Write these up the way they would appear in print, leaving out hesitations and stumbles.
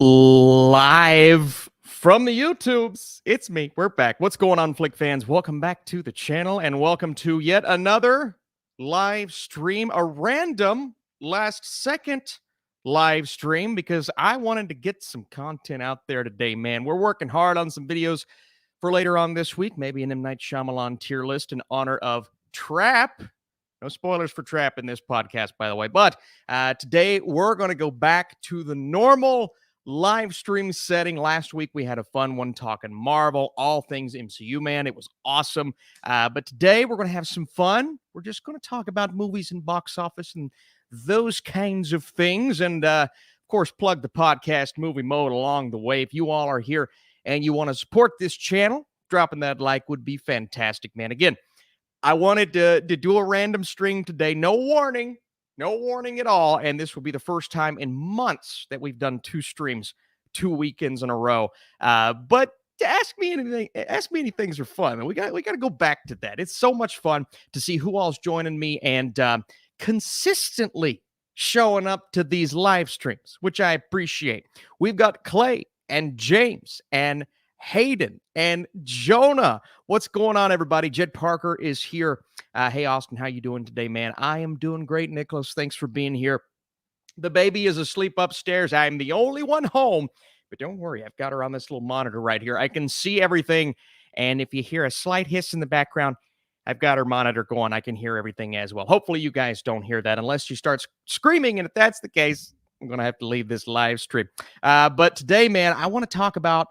Live from the YouTubes. It's me. We're back. What's going on, Flick fans? Welcome back to the channel and welcome to yet another live stream, a random last second live stream because I wanted to get some content out there today, man. We're working hard on some videos for later on this week, maybe an M. Night Shyamalan tier list in honor of Trap. No spoilers for Trap in this podcast, by the way. But today we're going to go back to the normal live stream setting. Last week we had a fun one talking Marvel, all things MCU, man. It was awesome. But today we're going to have some fun. We're just going to talk about movies and box office and those kinds of things. And of course, plug the podcast movie mode along the way. If you all are here and you want to support this channel, dropping that like would be fantastic, man. Again, I wanted to do a random stream today. No warning at all. And this will be the first time in months that we've done two streams, 2 weekends in a row. But to ask me any things are fun. And we got to go back to that. It's so much fun to see who all's joining me and consistently showing up to these live streams, which I appreciate. We've got Clay and James and Hayden and Jonah. What's going on, everybody? Jed Parker is here. Hey, Austin, how you doing today, man? I am doing great, Nicholas. Thanks for being here. The baby is asleep upstairs. I'm the only one home, but don't worry. I've got her on this little monitor right here. I can see everything, and if you hear a slight hiss in the background, I've got her monitor going. I can hear everything as well. Hopefully, you guys don't hear that unless she starts screaming, and if that's the case, I'm going to have to leave this live stream. But today, man, I want to talk about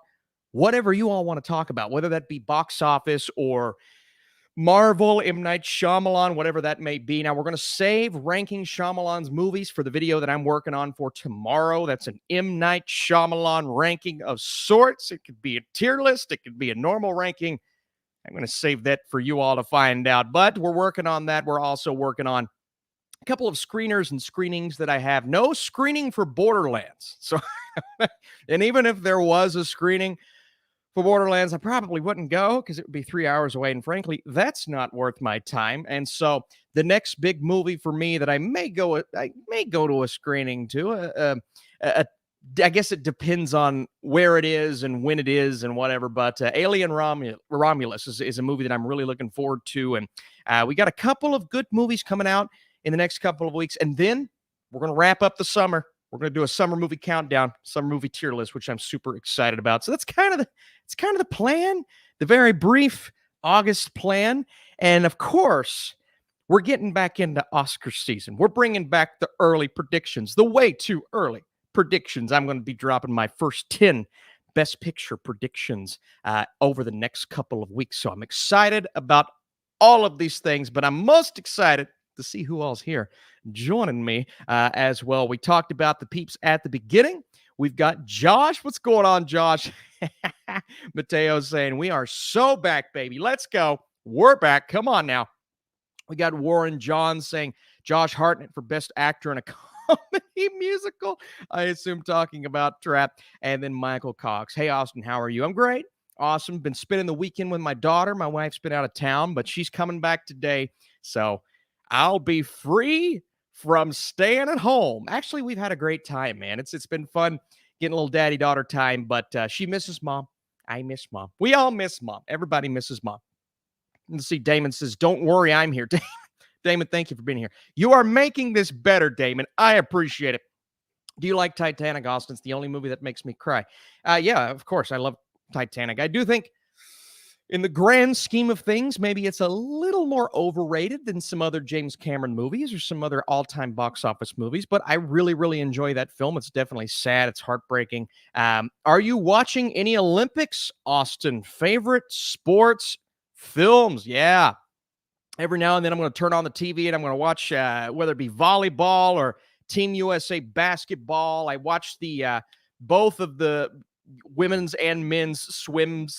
whatever you all want to talk about, whether that be box office or Marvel, M. Night Shyamalan, whatever that may be. Now, we're going to save ranking Shyamalan's movies for the video that I'm working on for tomorrow. That's an M. Night Shyamalan ranking of sorts. It could be a tier list. It could be a normal ranking. I'm going to save that for you all to find out. But we're working on that. We're also working on a couple of screeners and screenings that I have. No screening for Borderlands. So, and even if there was a screening for Borderlands, I probably wouldn't go because it would be 3 hours away. And frankly, that's not worth my time. And so the next big movie for me that I may go to a screening to, I guess it depends on where it is and when it is and whatever. But Alien Romulus is a movie that I'm really looking forward to. And we got a couple of good movies coming out in the next couple of weeks. And then we're going to wrap up the summer. We're going to do a summer movie countdown, summer movie tier list, which I'm super excited about. So that's kind of the plan, the very brief August plan. And of course, we're getting back into Oscar season. We're bringing back the early predictions, the way too early predictions. I'm going to be dropping my first 10 Best Picture predictions over the next couple of weeks. So I'm excited about all of these things, but I'm most excited to see who all's here joining me as well. We talked about the peeps at the beginning. We've got Josh. What's going on, Josh? Mateo saying, we are so back, baby. Let's go. We're back. Come on now. We got Warren John saying, Josh Hartnett for Best Actor in a Comedy Musical. I assume talking about Trap. And then Michael Cox. Hey, Austin, how are you? I'm great. Awesome. Been spending the weekend with my daughter. My wife's been out of town, but she's coming back today. So I'll be free from staying at home. Actually, we've had a great time, man. It's been fun getting a little daddy-daughter time, but she misses mom. I miss mom. We all miss mom. Everybody misses mom. Let's see, Damon says, don't worry, I'm here. Damon, thank you for being here. You are making this better, Damon. I appreciate it. Do you like Titanic, Austin? It's the only movie that makes me cry. Yeah, of course. I love Titanic. I do think in the grand scheme of things, maybe it's a little more overrated than some other James Cameron movies or some other all-time box office movies, but I really, really enjoy that film. It's definitely sad. It's heartbreaking. Are you watching any Olympics, Austin? Favorite sports films? Yeah. Every now and then I'm going to turn on the TV and I'm going to watch whether it be volleyball or Team USA basketball. I watched the both of the women's and men's swimmings.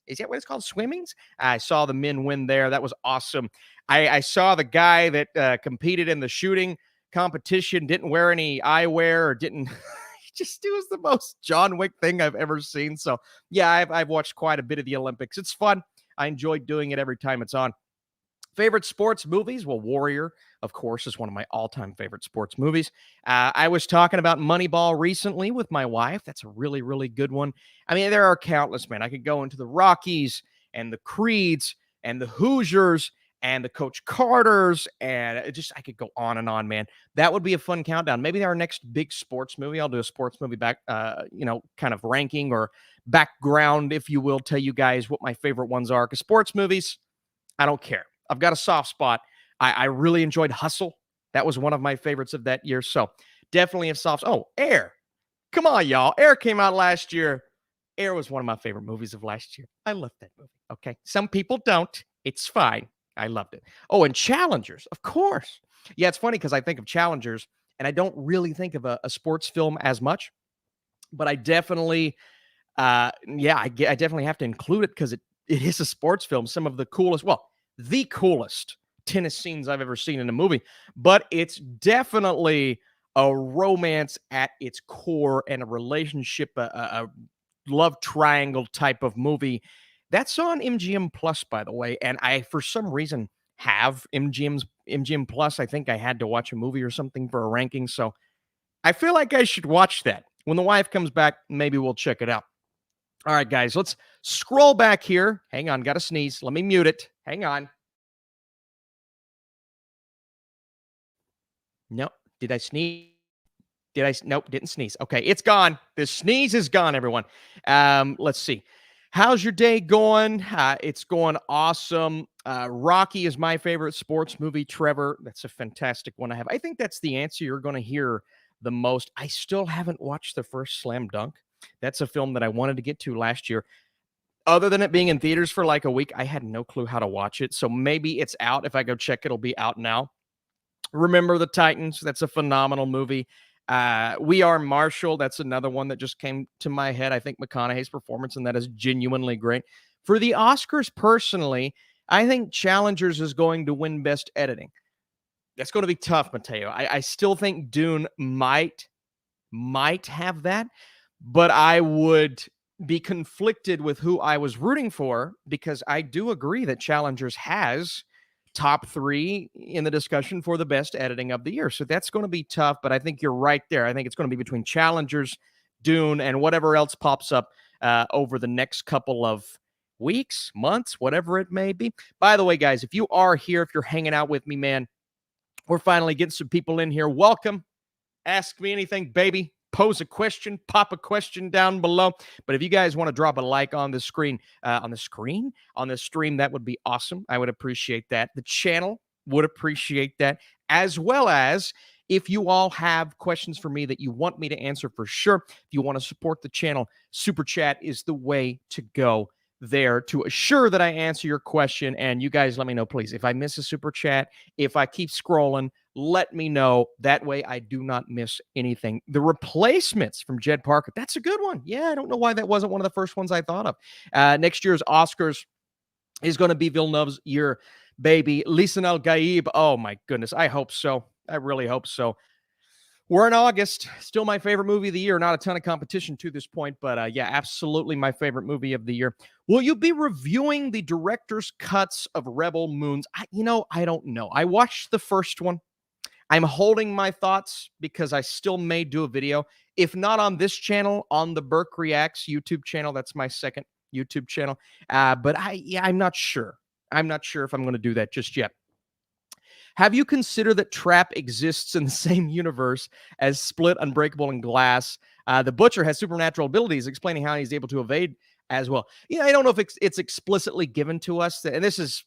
Is that what it's called? Swimmings. I saw the men win there. That was awesome. I saw the guy that competed in the shooting competition, didn't wear any eyewear or didn't. It was the most John Wick thing I've ever seen. So yeah, I've watched quite a bit of the Olympics. It's fun. I enjoy doing it every time it's on. Favorite sports movies? Well, Warrior, of course, is one of my all-time favorite sports movies. I was talking about Moneyball recently with my wife. That's a really, really good one. I mean, there are countless, man. I could go into the Rockies and the Creeds and the Hoosiers and the Coach Carters, and I could go on, man. That would be a fun countdown. Maybe our next big sports movie, I'll do a sports movie back, kind of ranking or background, if you will, tell you guys what my favorite ones are. Because sports movies, I don't care. I've got a soft spot. I really enjoyed Hustle. That was one of my favorites of that year. So definitely a soft. Oh, Air. Come on, y'all. Air came out last year. Air was one of my favorite movies of last year. I love that movie. Okay. Some people don't. It's fine. I loved it. Oh, and Challengers, of course. Yeah, it's funny because I think of Challengers and I don't really think of a sports film as much, but I definitely, I definitely have to include it because it is a sports film. Some of the coolest, well, the coolest tennis scenes I've ever seen in a movie, but it's definitely a romance at its core and a relationship, a love triangle type of movie. That's on MGM Plus, by the way, and I, for some reason, have MGM Plus. I think I had to watch a movie or something for a ranking, so I feel like I should watch that. When the wife comes back, maybe we'll check it out. All right, guys, let's scroll back here. Hang on, got to sneeze. Let me mute it. Hang on. No, did I sneeze? Nope, didn't sneeze. Okay, it's gone. The sneeze is gone, everyone. Let's see. How's your day going? It's going awesome. Rocky is my favorite sports movie. Trevor, that's a fantastic one I have. I think that's the answer you're going to hear the most. I still haven't watched the first Slam Dunk. That's a film that I wanted to get to last year. Other than it being in theaters for like a week, I had no clue how to watch it. So maybe it's out. If I go check, it'll be out now. Remember the Titans. That's a phenomenal movie. We Are Marshall. That's another one that just came to my head. I think McConaughey's performance in that is genuinely great. For the Oscars, personally, I think Challengers is going to win Best Editing. That's going to be tough, Mateo. I still think Dune might have that, but I would be conflicted with who I was rooting for because I do agree that Challengers has top 3 in the discussion for the best editing of the year. So that's going to be tough, but I think you're right there. I think it's going to be between Challengers, Dune, and whatever else pops up over the next couple of weeks, months, whatever it may be. By the way, guys, if you are here, if you're hanging out with me, man, we're finally getting some people in here. Welcome. Ask me anything, baby. Pose a question, pop a question down below. But if you guys want to drop a like on the screen, on the stream, that would be awesome. I would appreciate that. The channel would appreciate that, as well as if you all have questions for me that you want me to answer for sure. If you want to support the channel, Super Chat is the way to go there to assure that I answer your question. And you guys let me know, please. If I miss a Super Chat, if I keep scrolling, let me know. That way I do not miss anything. The Replacements from Jed Parker. That's a good one. Yeah, I don't know why that wasn't one of the first ones I thought of. Next year's Oscars is going to be Villeneuve's year, baby. Lisan Al-Gaib. Oh, my goodness. I hope so. I really hope so. We're in August. Still my favorite movie of the year. Not a ton of competition to this point, but yeah, absolutely my favorite movie of the year. Will you be reviewing the director's cuts of Rebel Moons? I don't know. I watched the first one. I'm holding my thoughts because I still may do a video. If not on this channel, on the Burke Reacts YouTube channel. That's my second YouTube channel. But I'm not sure. I'm not sure if I'm going to do that just yet. Have you considered that Trap exists in the same universe as Split, Unbreakable, and Glass? The Butcher has supernatural abilities, explaining how he's able to evade as well. Yeah, I don't know if it's explicitly given to us. And this is,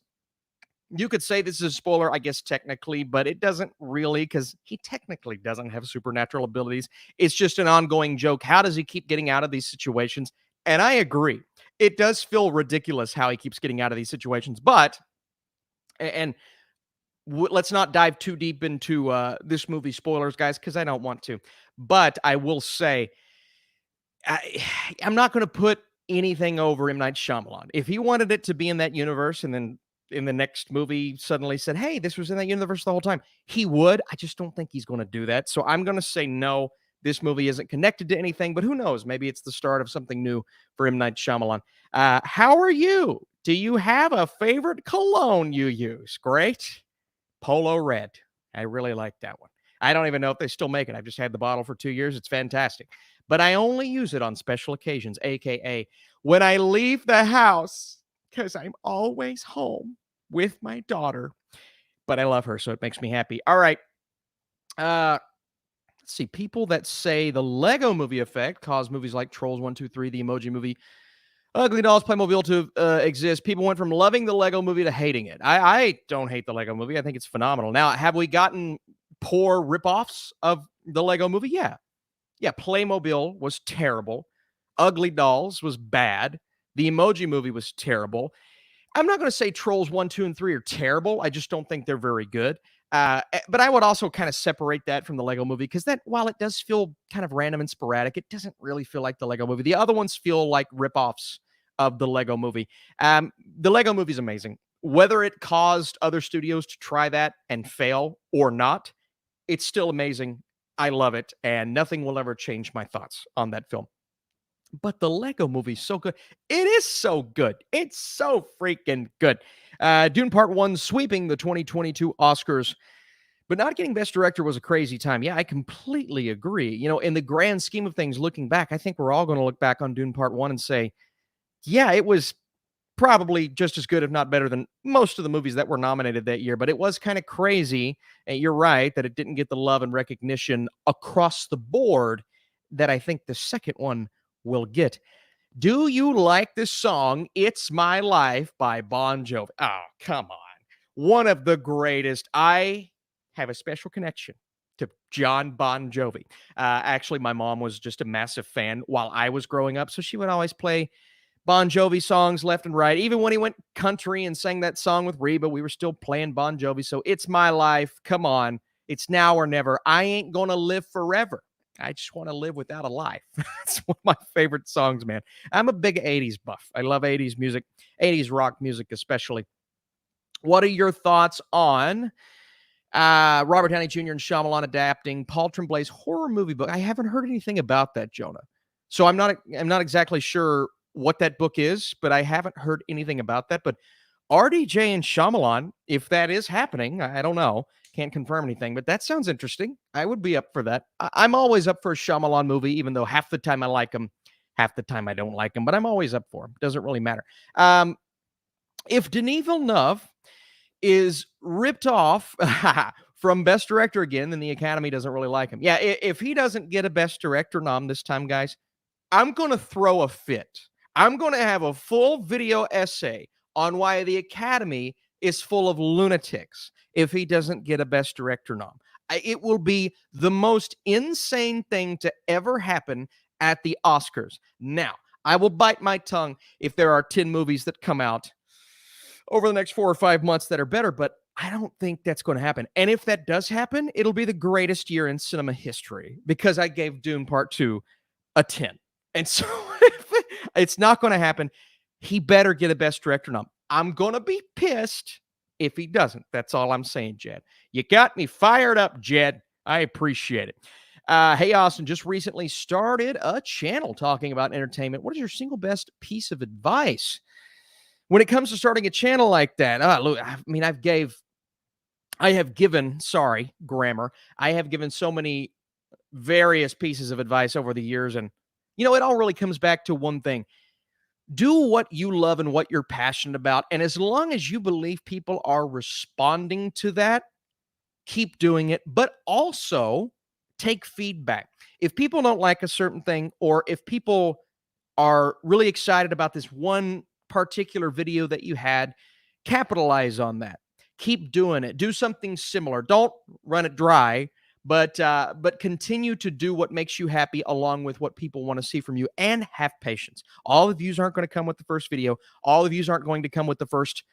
you could say this is a spoiler, I guess, technically, but it doesn't really, because he technically doesn't have supernatural abilities. It's just an ongoing joke. How does he keep getting out of these situations? And I agree. It does feel ridiculous how he keeps getting out of these situations, but, and let's not dive too deep into this movie spoilers, guys, because I don't want to. But I will say, I'm not going to put anything over M. Night Shyamalan. If he wanted it to be in that universe and then in the next movie suddenly said, hey, this was in that universe the whole time, he would. I just don't think he's going to do that. So I'm going to say no, this movie isn't connected to anything, but who knows? Maybe it's the start of something new for M. Night Shyamalan. How are you? Do you have a favorite cologne you use? Great. Polo Red. I really like that one. I don't even know if they still make it. I've just had the bottle for 2 years. It's fantastic. But I only use it on special occasions, aka when I leave the house, because I'm always home with my daughter. But I love her, so it makes me happy. All right. Let's see. People that say the Lego movie effect caused movies like Trolls 1, 2, 3, the Emoji Movie, Ugly Dolls, Playmobil to exist. People went from loving the Lego movie to hating it. I don't hate the Lego movie. I think it's phenomenal. Now, have we gotten poor ripoffs of the Lego movie? Yeah. Yeah, Playmobil was terrible. Ugly Dolls was bad. The Emoji Movie was terrible. I'm not going to say Trolls 1, 2, and 3 are terrible. I just don't think they're very good. But I would also kind of separate that from the Lego movie because that, while it does feel kind of random and sporadic, it doesn't really feel like the Lego movie. The other ones feel like ripoffs of the Lego movie. The Lego movie is amazing. Whether it caused other studios to try that and fail or not, it's still amazing. I love it, and nothing will ever change my thoughts on that film. But the Lego movie is so good. It is so good. It's so freaking good. Dune Part 1 sweeping the 2022 Oscars, but not getting Best Director was a crazy time. Yeah, I completely agree. You know, in the grand scheme of things, looking back, I think we're all going to look back on Dune Part 1 and say, yeah, it was probably just as good, if not better, than most of the movies that were nominated that year. But it was kind of crazy, and you're right, that it didn't get the love and recognition across the board that I think the second one will get. Do you like this song, It's My Life by Bon Jovi? Oh, come on. One of the greatest. I have a special connection to John Bon Jovi. Actually, my mom was just a massive fan while I was growing up, so she would always play Bon Jovi songs left and right. Even when he went country and sang that song with Reba, we were still playing Bon Jovi. So It's My Life. Come on. It's now or never. I ain't going to live forever. I just want to live without a life. It's one of my favorite songs, man. I'm a big 80s buff. I love 80s music, 80s rock music especially. What are your thoughts on Robert Downey Jr. and Shyamalan adapting Paul Tremblay's horror movie book? I haven't heard anything about that, Jonah. So I'm not exactly sure what that book is, but I haven't heard anything about that. But RDJ and Shyamalan, if that is happening, I don't know. Can't confirm anything, but that sounds interesting. I would be up for that. I'm always up for a Shyamalan movie, even though half the time I like him, half the time I don't like him, but I'm always up for him. Doesn't really matter. If Denis Villeneuve is ripped off from Best Director again, then the Academy doesn't really like him. Yeah, if he doesn't get a Best Director nom this time, guys, I'm going to throw a fit. I'm going to have a full video essay on why the Academy is full of lunatics if he doesn't get a Best Director nom. It will be the most insane thing to ever happen at the Oscars. Now, I will bite my tongue if there are 10 movies that come out over the next 4 or 5 months that are better, but I don't think that's going to happen. And if that does happen, it'll be the greatest year in cinema history because I gave Dune Part 2 a 10. And so if it's not going to happen, he better get a Best Director nom. I'm going to be pissed if he doesn't. That's all I'm saying, Jed. You got me fired up, Jed. I appreciate it. Hey, Austin, just recently started a channel talking about entertainment. What is your single best piece of advice when it comes to starting a channel like that? Look, I mean, I have given so many various pieces of advice over the years. And, you know, it all really comes back to one thing. Do what you love and what you're passionate about. And as long as you believe people are responding to that, keep doing it, but also take feedback. If people don't like a certain thing, or if people are really excited about this one particular video that you had, capitalize on that. Keep doing it. Do something similar. Don't run it dry, but continue to do what makes you happy along with what people want to see from you, and have patience. All the views aren't going to come with the first video. All the views aren't going to come with the first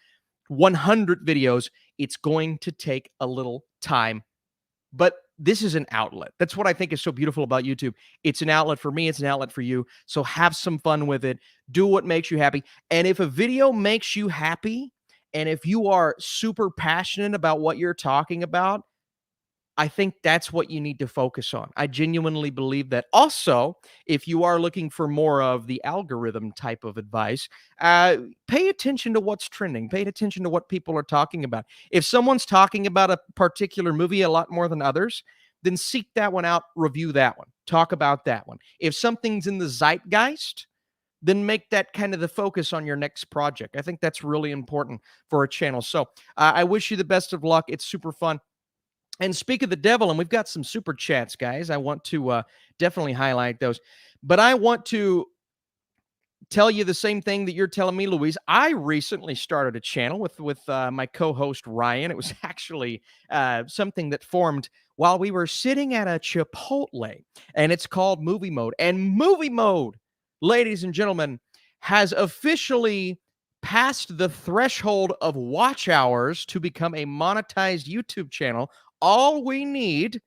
100 videos. It's going to take a little time, but this is an outlet. That's what I think is so beautiful about YouTube. It's an outlet for me. It's an outlet for you. So have some fun with it. Do what makes you happy. And if a video makes you happy, and if you are super passionate about what you're talking about, I think that's what you need to focus on. I genuinely believe that. Also, if you are looking for more of the algorithm type of advice, uh, pay attention to what's trending. Pay attention to what people are talking about. If someone's talking about a particular movie a lot more than others, then seek that one out, review that one, talk about that one. If something's in the zeitgeist, then make that kind of the focus on your next project. I think that's really important for a channel. So I wish you the best of luck. It's super fun. And speak of the devil, and we've got some super chats, guys. I want to definitely highlight those. But I want to tell you the same thing that you're telling me, Louise. I recently started a channel with my co-host Ryan. It was actually something that formed while we were sitting at a Chipotle, and it's called Movie Mode. And Movie Mode, ladies and gentlemen, has officially passed the threshold of watch hours to become a monetized YouTube channel. All we need,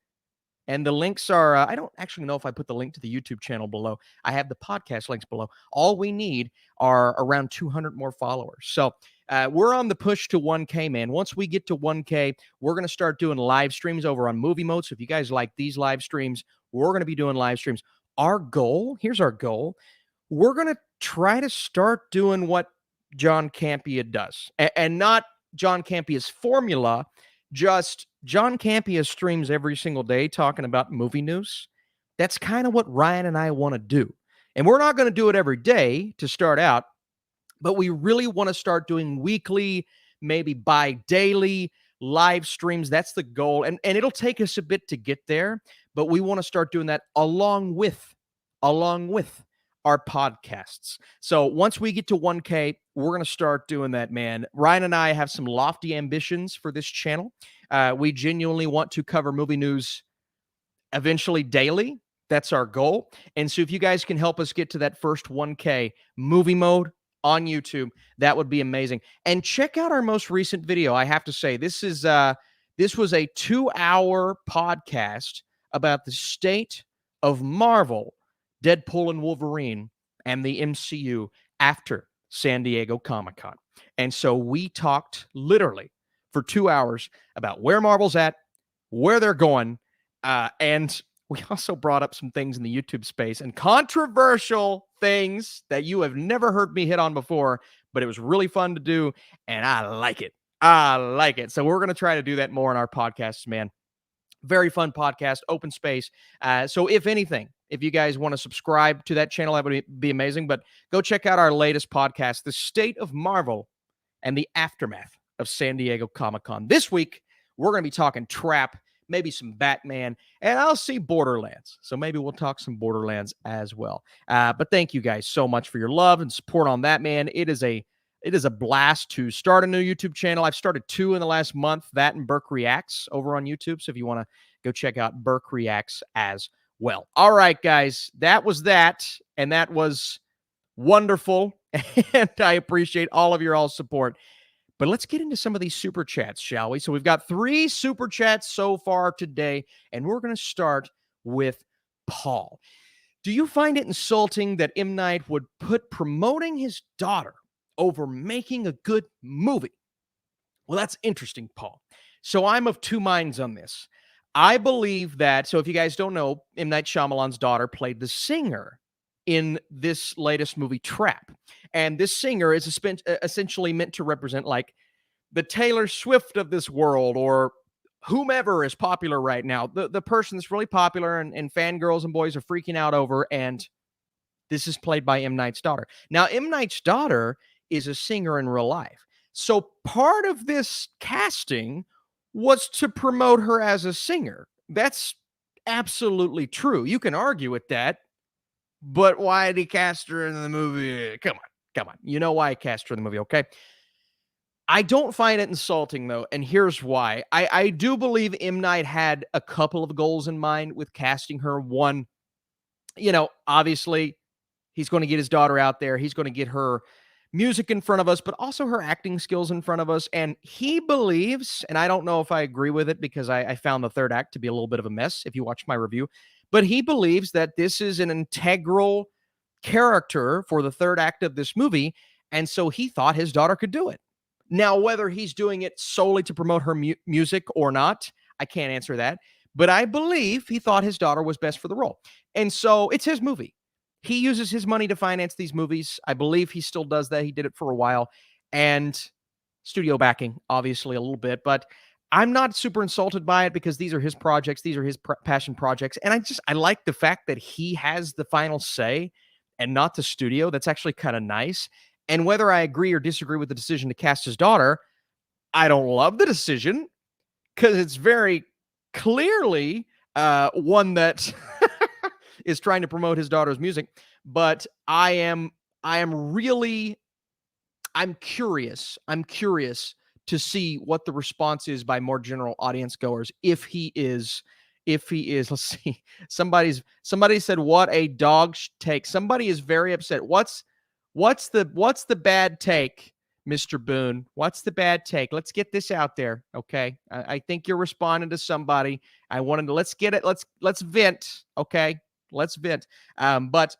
and the links are, I don't actually know if I put the link to the YouTube channel below. I have the podcast links below. All we need are around 200 more followers. So we're on the push to 1K, man. Once we get to 1K, we're going to start doing live streams over on Movie Mode. So if you guys like these live streams, we're going to be doing live streams. Our goal, here's our goal. We're going to try to start doing what John Campea does, and not John Campea's formula, just John Campea streams every single day talking about movie news. That's kind of what Ryan and I want to do. And we're not going to do it every day to start out, but we really want to start doing weekly, maybe bi-daily live streams. That's the goal. And it'll take us a bit to get there, but we want to start doing that along with our podcasts. So once we get to 1K, we're going to start doing that, man. Ryan and I have some lofty ambitions for this channel. We genuinely want to cover movie news eventually daily. That's our goal. And so if you guys can help us get to that first 1K, Movie Mode on YouTube, that would be amazing. And check out our most recent video. I have to say, this was a 2-hour podcast about the state of Marvel, Deadpool and Wolverine, and the MCU after San Diego Comic-Con. And so we talked literally for 2 hours about where Marvel's at, where they're going, and we also brought up some things in the YouTube space and controversial things that you have never heard me hit on before, but it was really fun to do, and I like it. I like it. So we're going to try to do that more in our podcasts, man. Very fun podcast, open space. So if anything, if you guys want to subscribe to that channel, that would be amazing. But go check out our latest podcast, The State of Marvel and the Aftermath of San Diego Comic-Con. This week, we're going to be talking Trap, maybe some Batman, and I'll see Borderlands. So maybe we'll talk some Borderlands as well. But thank you guys so much for your love and support on that, man. It is a blast to start a new YouTube channel. I've started 2 in the last month, that and Burke Reacts over on YouTube. So if you want to go check out Burke Reacts as well. All right, guys, that was that. And that was wonderful. And I appreciate all of your all support. But let's get into some of these super chats, shall we? So we've got 3 super chats so far today, and we're going to start with Paul. Do you find it insulting that M. Night would put promoting his daughter over making a good movie? Well, that's interesting, Paul. So I'm of 2 minds on this. I believe that, so if you guys don't know, M. Night Shyamalan's daughter played the singer in this latest movie, Trap. And this singer is essentially meant to represent like the Taylor Swift of this world, or whomever is popular right now, the person that's really popular and fangirls and boys are freaking out over, and this is played by M. Night's daughter. Now, M. Night's daughter is a singer in real life. So part of this casting was to promote her as a singer. That's absolutely true. You can argue with that, but why did he cast her in the movie? Come on. You know why he cast her in the movie, okay? I don't find it insulting, though, and here's why. I do believe M. Night had a couple of goals in mind with casting her. One, obviously, he's going to get his daughter out there. He's going to get her music in front of us, but also her acting skills in front of us. And he believes, and I don't know if I agree with it because I found the third act to be a little bit of a mess if you watch my review, but he believes that this is an integral character for the third act of this movie, and so he thought his daughter could do it. Now, whether he's doing it solely to promote her music or not, I can't answer that. but I believe he thought his daughter was best for the role. And so it's his movie. He uses his money to finance these movies. I believe he still does that. He did it for a while. And studio backing, obviously, a little bit. But I'm not super insulted by it because these are his projects. These are his passion projects. And I like the fact that he has the final say and not the studio. That's actually kind of nice. And whether I agree or disagree with the decision to cast his daughter, I don't love the decision because it's very clearly one that is trying to promote his daughter's music. But I'm really I'm curious. I'm curious to see what the response is by more general audience goers if he is let's see, somebody said what a dog take. Somebody is very upset. What's the bad take, Mr. Boone? What's the bad take? Let's get this out there. Okay, I think you're responding to somebody. I wanted to let's get it. Let's vent. Okay, let's vent. But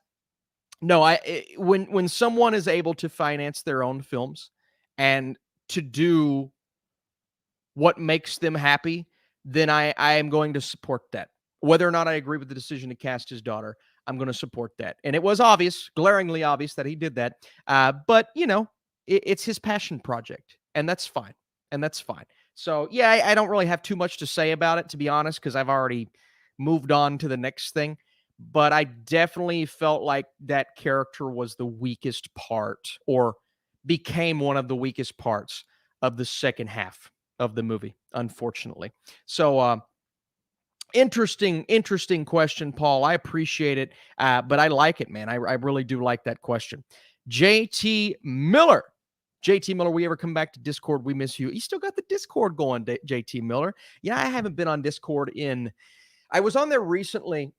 no, when someone is able to finance their own films and to do what makes them happy, then I am going to support that. Whether or not I agree with the decision to cast his daughter, I'm going to support that. And it was obvious, glaringly obvious, that he did that. But it's his passion project, and that's fine. And that's fine. So yeah, I don't really have too much to say about it, to be honest, because I've already moved on to the next thing. But I definitely felt like that character was the weakest part, or became one of the weakest parts of the second half of the movie, unfortunately. So, interesting question, Paul. I appreciate it, but I like it, man. I really do like that question. JT Miller. JT Miller, we ever come back to Discord? We miss you. You still got the Discord going, JT Miller. Yeah, I haven't been on Discord I was on there recently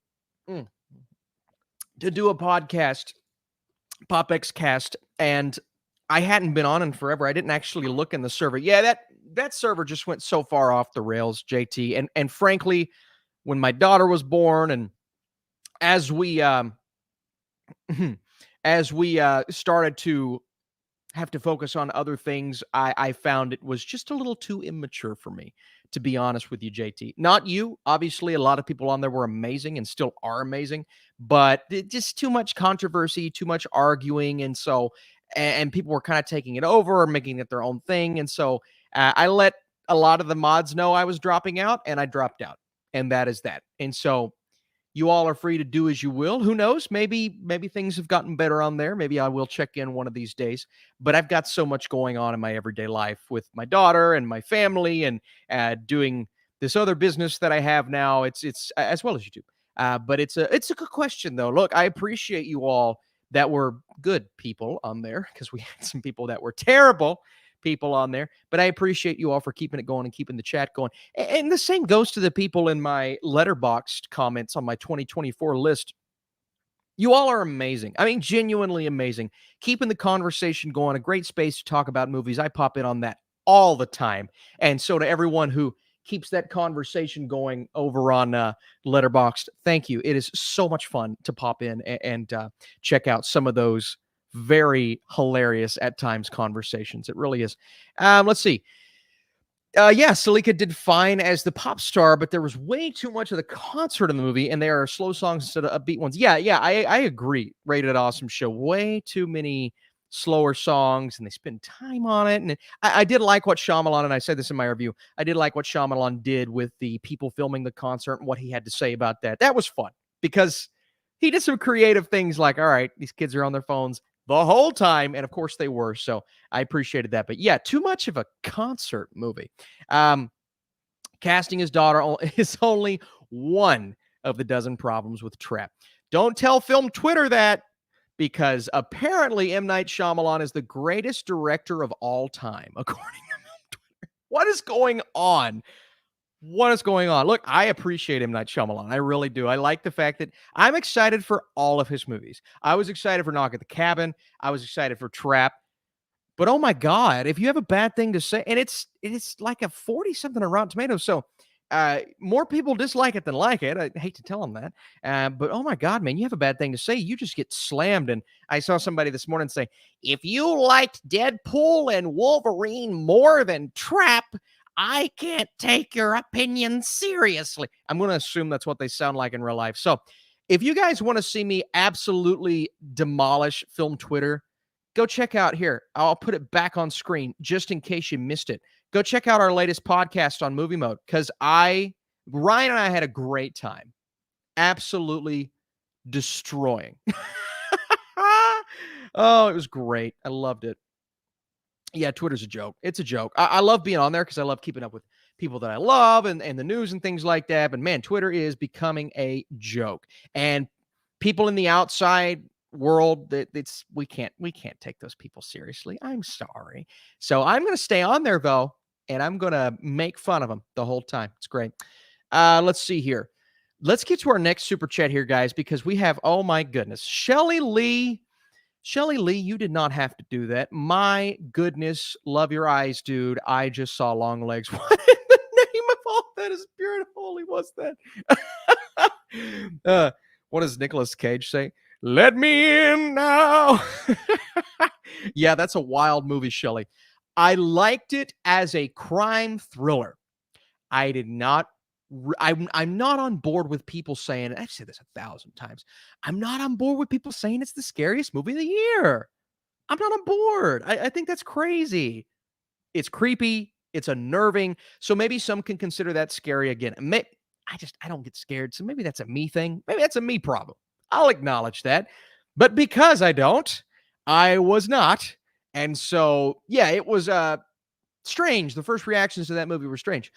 to do a podcast, PopXcast, and I hadn't been on in forever. I didn't actually look in the server. Yeah, that server just went so far off the rails, JT. And frankly, when my daughter was born, and as we started to have to focus on other things, I found it was just a little too immature for me, to be honest with you, JT. Not you. Obviously, a lot of people on there were amazing and still are amazing, but just too much controversy, too much arguing. And so, and people were kind of taking it over or making it their own thing. And so I let a lot of the mods know I was dropping out, and I dropped out. And that is that. And so you all are free to do as you will. Who knows? Maybe things have gotten better on there. Maybe I will check in one of these days. But I've got so much going on in my everyday life with my daughter and my family, and doing this other business that I have now. It's as well as YouTube. But it's a good question, though. Look, I appreciate you all that were good people on there, because we had some people that were terrible people on there. But I appreciate you all for keeping it going and keeping the chat going. And the same goes to the people in my letterboxed comments on my 2024 list. You all are amazing. I mean, genuinely amazing. Keeping the conversation going, a great space to talk about movies. I pop in on that all the time. And so to everyone who keeps that conversation going over on Letterboxd, thank you. It is so much fun to pop in and check out some of those very hilarious at times conversations. It really is. Let's see. Yeah, Salika did fine as the pop star, but there was way too much of the concert in the movie, and there are slow songs instead of upbeat ones. Yeah, I agree. Rated awesome show. Way too many slower songs, and they spend time on it. And I did like what Shyamalan, and I said this in my review, I did like what Shyamalan did with the people filming the concert and what he had to say about that. That was fun, because he did some creative things like, all right, these kids are on their phones the whole time. And of course they were. So I appreciated that. But yeah, too much of a concert movie. Casting his daughter is only one of the dozen problems with Trap. Don't tell Film Twitter that, because apparently M. Night Shyamalan is the greatest director of all time, according to Film Twitter. What is going on? What is going on? Look, I appreciate M. Night Shyamalan. I really do. I like the fact that I'm excited for all of his movies. I was excited for Knock at the Cabin. I was excited for Trap. But oh my God, if you have a bad thing to say, and it's like a 40-something on Rotten Tomatoes, so more people dislike it than like it. I hate to tell them that. But oh my God, man, you have a bad thing to say, you just get slammed. And I saw somebody this morning say, if you liked Deadpool and Wolverine more than Trap, I can't take your opinion seriously. I'm going to assume that's what they sound like in real life. So if you guys want to see me absolutely demolish film Twitter, go check out here. I'll put it back on screen just in case you missed it. Go check out our latest podcast on Movie Mode because Ryan and I had a great time. Absolutely destroying. Oh, it was great. I loved it. Yeah, Twitter's a joke. It's a joke. I love being on there because I love keeping up with people that I love and the news and things like that. But man, Twitter is becoming a joke. And people in the outside world, we can't take those people seriously. I'm sorry. So I'm going to stay on there though, and I'm going to make fun of them the whole time. It's great. Let's see here. Let's get to our next super chat here, guys, because we have, oh my goodness, Shelly Lee, you did not have to do that. My goodness, love your eyes, dude. I just saw long legs. What in the name of all that is pure and holy was that? What does Nicolas Cage say? Let me in now. Yeah, that's a wild movie, Shelly. I liked it as a crime thriller. I did not. I'm not on board with people saying, and I've said this 1,000 times, I'm not on board with people saying it's the scariest movie of the year. I'm not on board. I think that's crazy. It's creepy. It's unnerving. So maybe some can consider that scary again. I don't get scared. So maybe that's a me thing. Maybe that's a me problem. I'll acknowledge that. But because I don't, I was not. And so, yeah, it was strange. The first reactions to that movie were strange.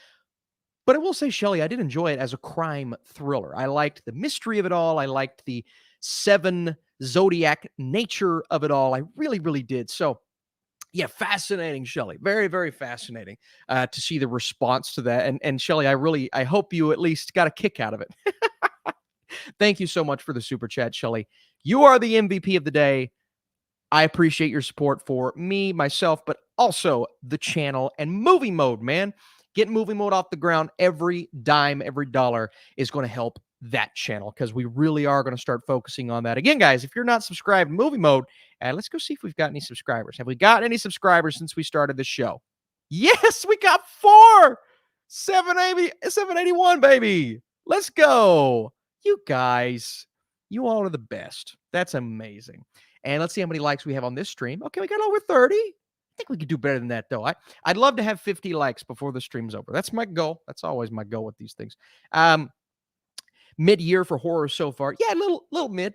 But I will say, Shelly, I did enjoy it as a crime thriller. I liked the mystery of it all. I liked the 7 zodiac nature of it all. I really, really did. So, yeah, fascinating, Shelly. Very, very fascinating to see the response to that. And Shelly, I hope you at least got a kick out of it. Thank you so much for the super chat, Shelly. You are the MVP of the day. I appreciate your support for me, myself, but also the channel and Movie Mode, man. Get Movie Mode off the ground. Every dime, every dollar is going to help that channel because we really are going to start focusing on that. Again, guys, if you're not subscribed to Movie Mode, let's go see if we've got any subscribers. Have we got any subscribers since we started the show? Yes, we got 4. 781, baby. Let's go. You guys, you all are the best. That's amazing. And let's see how many likes we have on this stream. Okay, we got over 30. I think we could do better than that, though. I'd love to have 50 likes before the stream's over. That's my goal. That's always my goal with these things. Mid-year for horror so far. Yeah, little mid,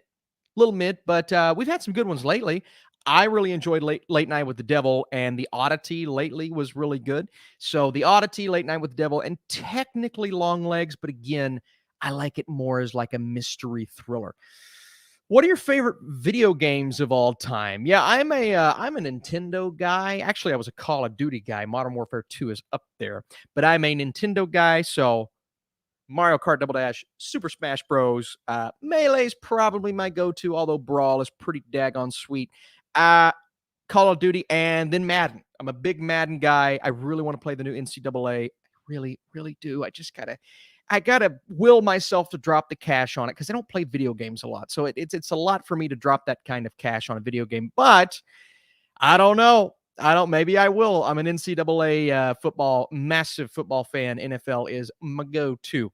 but we've had some good ones lately. I really enjoyed Late Night with the Devil, and The Oddity lately was really good. So The Oddity, Late Night with the Devil, and technically Long Legs, but again, I like it more as like a mystery thriller. What are your favorite video games of all time? Yeah, I'm a Nintendo guy. Actually, I was a Call of Duty guy. Modern Warfare 2 is up there, but I'm a Nintendo guy. So Mario Kart Double Dash, Super Smash Bros. Melee's probably my go-to, although Brawl is pretty daggone sweet. Call of Duty, and then Madden. I'm a big Madden guy. I really want to play the new NCAA. I really, really do. I gotta will myself to drop the cash on it because I don't play video games a lot. So it's a lot for me to drop that kind of cash on a video game. But I don't know. Maybe I will. I'm an NCAA football, massive football fan. NFL is my go-to.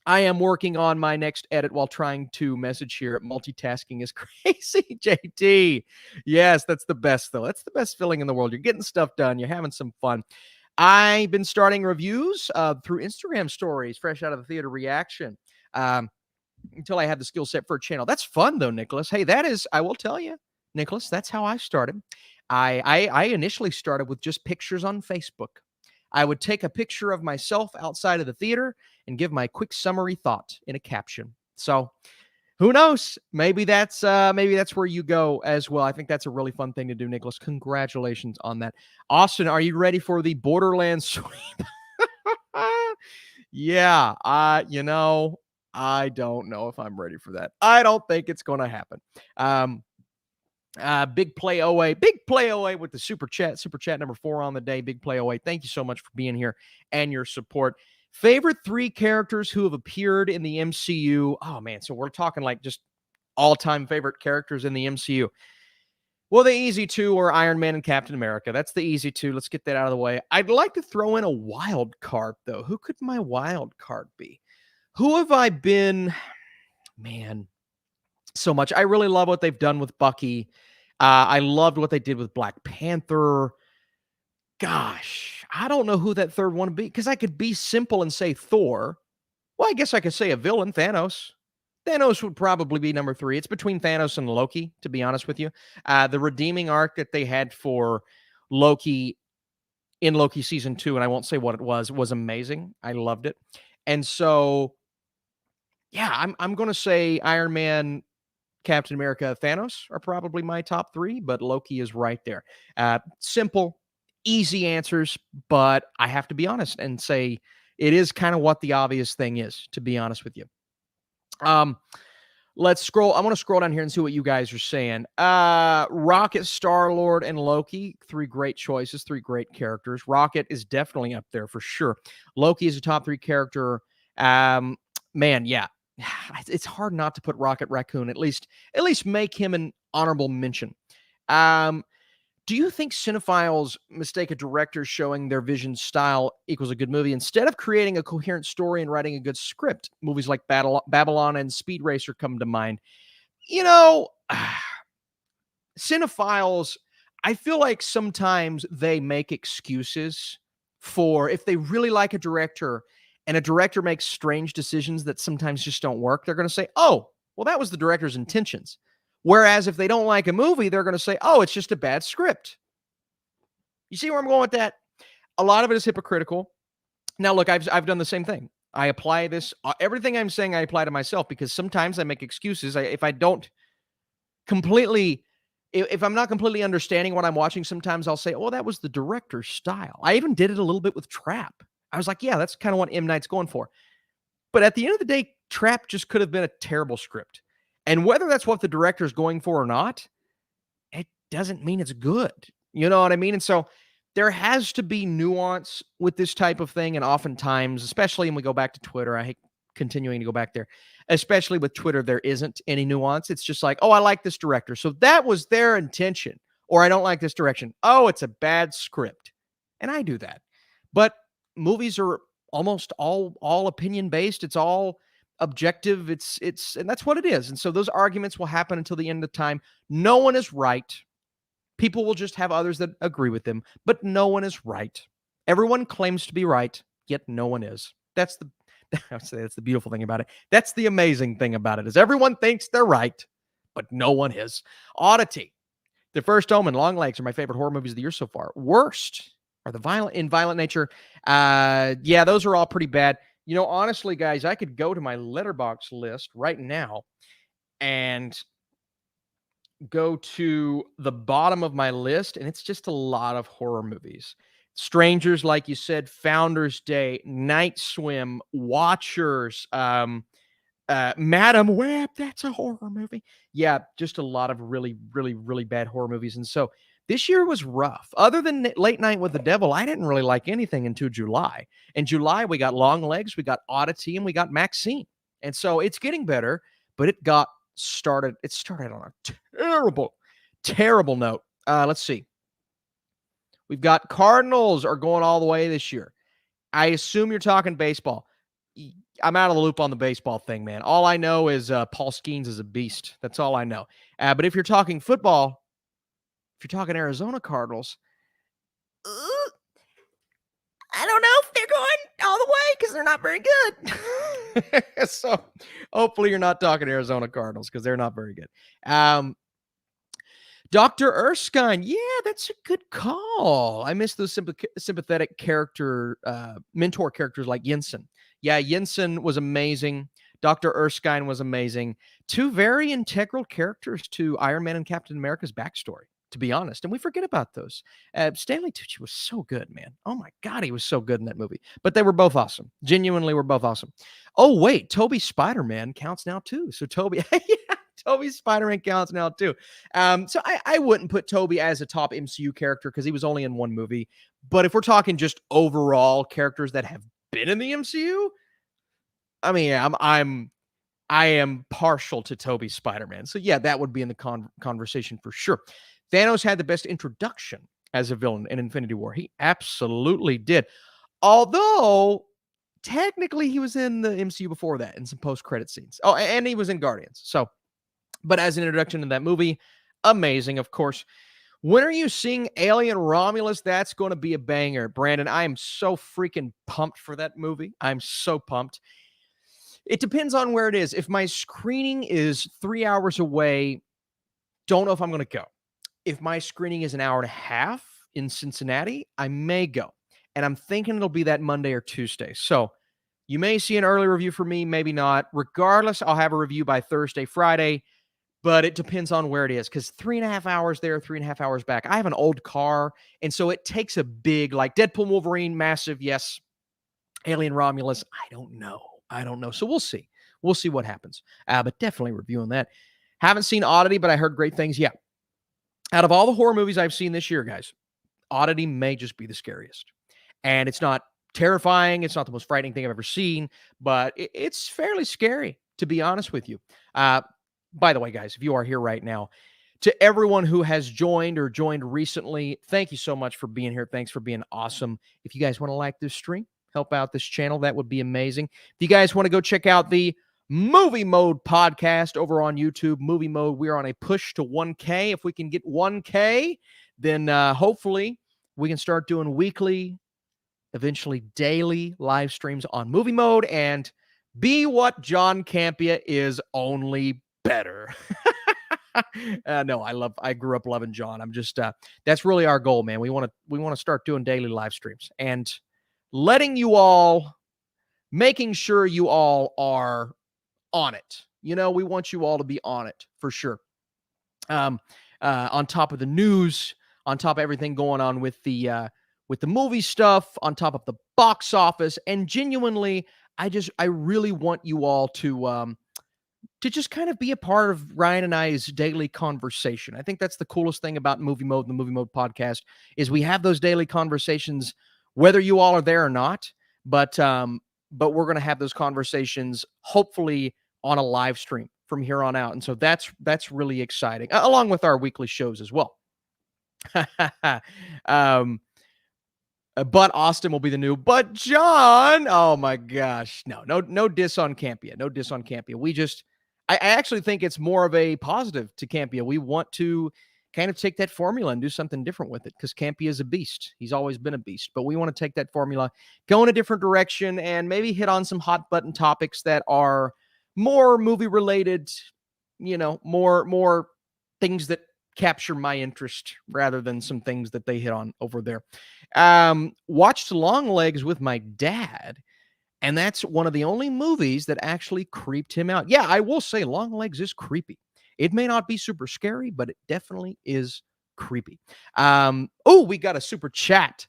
I am working on my next edit while trying to message here. Multitasking is crazy, JT. Yes, that's the best, though. That's the best feeling in the world. You're getting stuff done. You're having some fun. I've been starting reviews through Instagram stories, fresh out of the theater reaction, until I have the skill set for a channel. That's fun, though, Nicholas. Hey, I will tell you, Nicholas, that's how I started. I initially started with just pictures on Facebook. I would take a picture of myself outside of the theater and give my quick summary thought in a caption. So who knows? Maybe that's where you go as well. I think that's a really fun thing to do, Nicholas. Congratulations on that. Austin, are you ready for the Borderlands sweep? Yeah, I don't know if I'm ready for that. I don't think it's going to happen. Big play OA with the super chat number 4 on the day. Big play OA. Thank you so much for being here and your support. Favorite 3 characters who have appeared in the MCU. Oh man, so we're talking like just all-time favorite characters in the MCU. Well, the easy two are Iron Man and Captain America. That's the easy two. Let's get that out of the way. I'd like to throw in a wild card, though. Who could my wild card be? Who have I been? Man, so much. I really love what they've done with Bucky. I loved what they did with Black Panther. Gosh, I don't know who that third one would be because I could be simple and say Thor. Well, I guess I could say a villain, Thanos. Thanos would probably be number 3. It's between Thanos and Loki, to be honest with you. The redeeming arc that they had for Loki in Loki season 2, and I won't say what it was amazing. I loved it. And so, yeah, I'm going to say Iron Man, Captain America, Thanos are probably my top 3, but Loki is right there. Simple, easy answers, but I have to be honest and say it is kind of what the obvious thing is, to be honest with you. Let's scroll. I want to scroll down here and see what you guys are saying. Rocket, Star-Lord, and Loki, 3 great choices, 3 great characters. Rocket is definitely up there for sure. Loki is a top 3 character. Man, yeah. It's hard not to put Rocket Raccoon, at least make him an honorable mention. Do you think cinephiles mistake a director showing their vision style equals a good movie instead of creating a coherent story and writing a good script? Movies like Babylon and Speed Racer come to mind. You know, cinephiles, I feel like sometimes they make excuses for if they really like a director and a director makes strange decisions that sometimes just don't work, they're going to say, oh, well, that was the director's intentions. Whereas if they don't like a movie, they're going to say, oh, it's just a bad script. You see where I'm going with that? A lot of it is hypocritical. Now, look, I've done the same thing. I apply this, everything I'm saying I apply to myself because sometimes I make excuses. If I'm not completely understanding what I'm watching, sometimes I'll say, oh, that was the director's style. I even did it a little bit with Trap. I was like, yeah, that's kind of what M. Night's going for. But at the end of the day, Trap just could have been a terrible script. And whether that's what the director's going for or not, it doesn't mean it's good. You know what I mean? And so there has to be nuance with this type of thing. And oftentimes, especially when we go back to Twitter, I hate continuing to go back there, especially with Twitter, there isn't any nuance. It's just like, oh, I like this director. So that was their intention. Or I don't like this direction. Oh, it's a bad script. And I do that. But movies are almost all opinion based. It's all objective. It's and that's what it is. And so those arguments will happen until the end of time. No one is right. People will just have others that agree with them, but no one is right. Everyone claims to be right, yet no one is. That's the beautiful thing about it. That's the amazing thing about it is everyone thinks they're right, but no one is. Oddity. The First Omen, Long Legs are my favorite horror movies of the year so far. Worst are the violent nature. Yeah, those are all pretty bad. You know, honestly, guys, I could go to my Letterboxd list right now and go to the bottom of my list, and it's just a lot of horror movies. Strangers, like you said, Founders Day, Night Swim, Watchers, Madam Web, that's a horror movie. Yeah, just a lot of really, really, really bad horror movies. And so this year was rough. Other than Late Night with the Devil, I didn't really like anything until July. In July, we got Long Legs, we got Oddity, and we got Maxine. And so it's getting better, but it started on a terrible, terrible note. Let's see. We've got Cardinals are going all the way this year. I assume you're talking baseball. I'm out of the loop on the baseball thing, man. All I know is Paul Skeens is a beast. That's all I know. But if you're talking football, if you're talking Arizona Cardinals, I don't know if they're going all the way because they're not very good. So hopefully you're not talking Arizona Cardinals because they're not very good. Dr. Erskine, yeah, that's a good call. I miss those sympathetic character, mentor characters like Jensen. Yeah, Jensen was amazing. Dr. Erskine was amazing. 2 very integral characters to Iron Man and Captain America's backstory, to be honest. And we forget about those. Stanley Tucci was so good, man. Oh my God, he was so good in that movie. But they were both awesome. Genuinely were both awesome. Oh, wait, Toby Spider-Man counts now too. So Toby, yeah, Toby Spider-Man counts now too. So I wouldn't put Toby as a top MCU character because he was only in 1 movie. But if we're talking just overall characters that have been in the MCU, I mean, I am partial to Toby Spider-Man. So yeah, that would be in the conversation for sure. Thanos had the best introduction as a villain in Infinity War. He absolutely did. Although technically he was in the MCU before that in some post-credit scenes. Oh, and he was in Guardians. So, but as an introduction to that movie, amazing, of course. When are you seeing Alien Romulus? That's going to be a banger, Brandon. I am so freaking pumped for that movie. I'm so pumped. It depends on where it is. If my screening is 3 hours away, don't know if I'm going to go. If my screening is an hour and a half in Cincinnati, I may go. And I'm thinking it'll be that Monday or Tuesday. So you may see an early review for me, maybe not. Regardless, I'll have a review by Thursday, Friday. But it depends on where it is, because 3.5 hours there, 3.5 hours back. I have an old car, and so it takes a big, like Deadpool, Wolverine, massive, yes. Alien Romulus, I don't know. So we'll see. We'll see what happens. But definitely reviewing that. Haven't seen Oddity, but I heard great things. Yeah. Out of all the horror movies I've seen this year, guys, Oddity may just be the scariest. And it's not terrifying. It's not the most frightening thing I've ever seen, but it's fairly scary, to be honest with you. By the way, guys, if you are here right now, to everyone who has joined or joined recently, thank you so much for being here. Thanks for being awesome. If you guys want to like this stream, help out this channel, that would be amazing. If you guys want to go check out the Movie Mode podcast over on YouTube, Movie Mode, we're on a push to 1K. If we can get 1K, then hopefully we can start doing weekly, eventually daily live streams on Movie Mode and be what John Campea is, only better. No, I grew up loving John. I'm just that's really our goal, man. We want to start doing daily live streams and letting you all, making sure you all are on it. You know, we want you all to be on it for sure. On top of the news, on top of everything going on with the movie stuff, on top of the box office, and genuinely, I really want you all to just kind of be a part of Ryan and I's daily conversation. I think that's the coolest thing about Movie Mode, the Movie Mode podcast, is we have those daily conversations, whether you all are there or not. But we're going to have those conversations hopefully on a live stream from here on out. And so that's really exciting, along with our weekly shows as well. But Austin will be the new, but John, oh my gosh. No diss on Campea. No diss on Campea. I actually think it's more of a positive to Campea. We want to kind of take that formula and do something different with it, because Campea is a beast. He's always been a beast, but we want to take that formula, go in a different direction, and maybe hit on some hot button topics that are more movie related, you know, more things that capture my interest rather than some things that they hit on over there. Watched Longlegs with my dad, and that's one of the only movies that actually creeped him out. Yeah, I will say Longlegs is creepy. It may not be super scary, but it definitely is creepy. We got a super chat.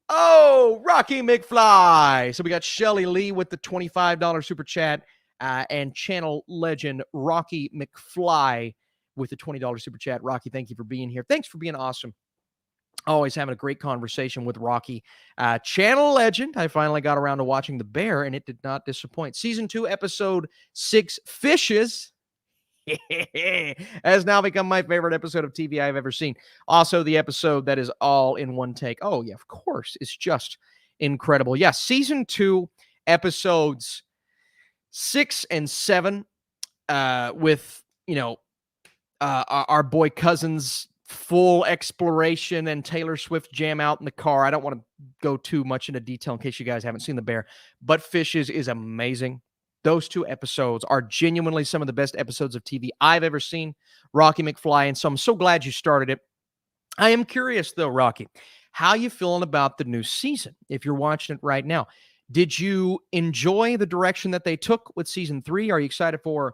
Oh, Rocky McFly. So we got Shelly Lee with the $25 super chat, and channel legend Rocky McFly with the $20 super chat. Rocky, thank you for being here. Thanks for being awesome. Always having a great conversation with Rocky. Channel legend. I finally got around to watching The Bear, and it did not disappoint. Season 2, episode 6, Fishes, has now become my favorite episode of TV I've ever seen. Also, the episode that is all in one take. Oh, yeah, of course. It's just incredible. Yeah, season 2, episodes 6 and 7, with, you know, our boy Cousins' full exploration and Taylor Swift jam out in the car. I don't want to go too much into detail in case you guys haven't seen The Bear, but Fishes is amazing. Those 2 episodes are genuinely some of the best episodes of TV I've ever seen, Rocky McFly, and so I'm so glad you started it. I am curious, though, Rocky, how you feeling about the new season, if you're watching it right now? Did you enjoy the direction that they took with season 3? Are you excited for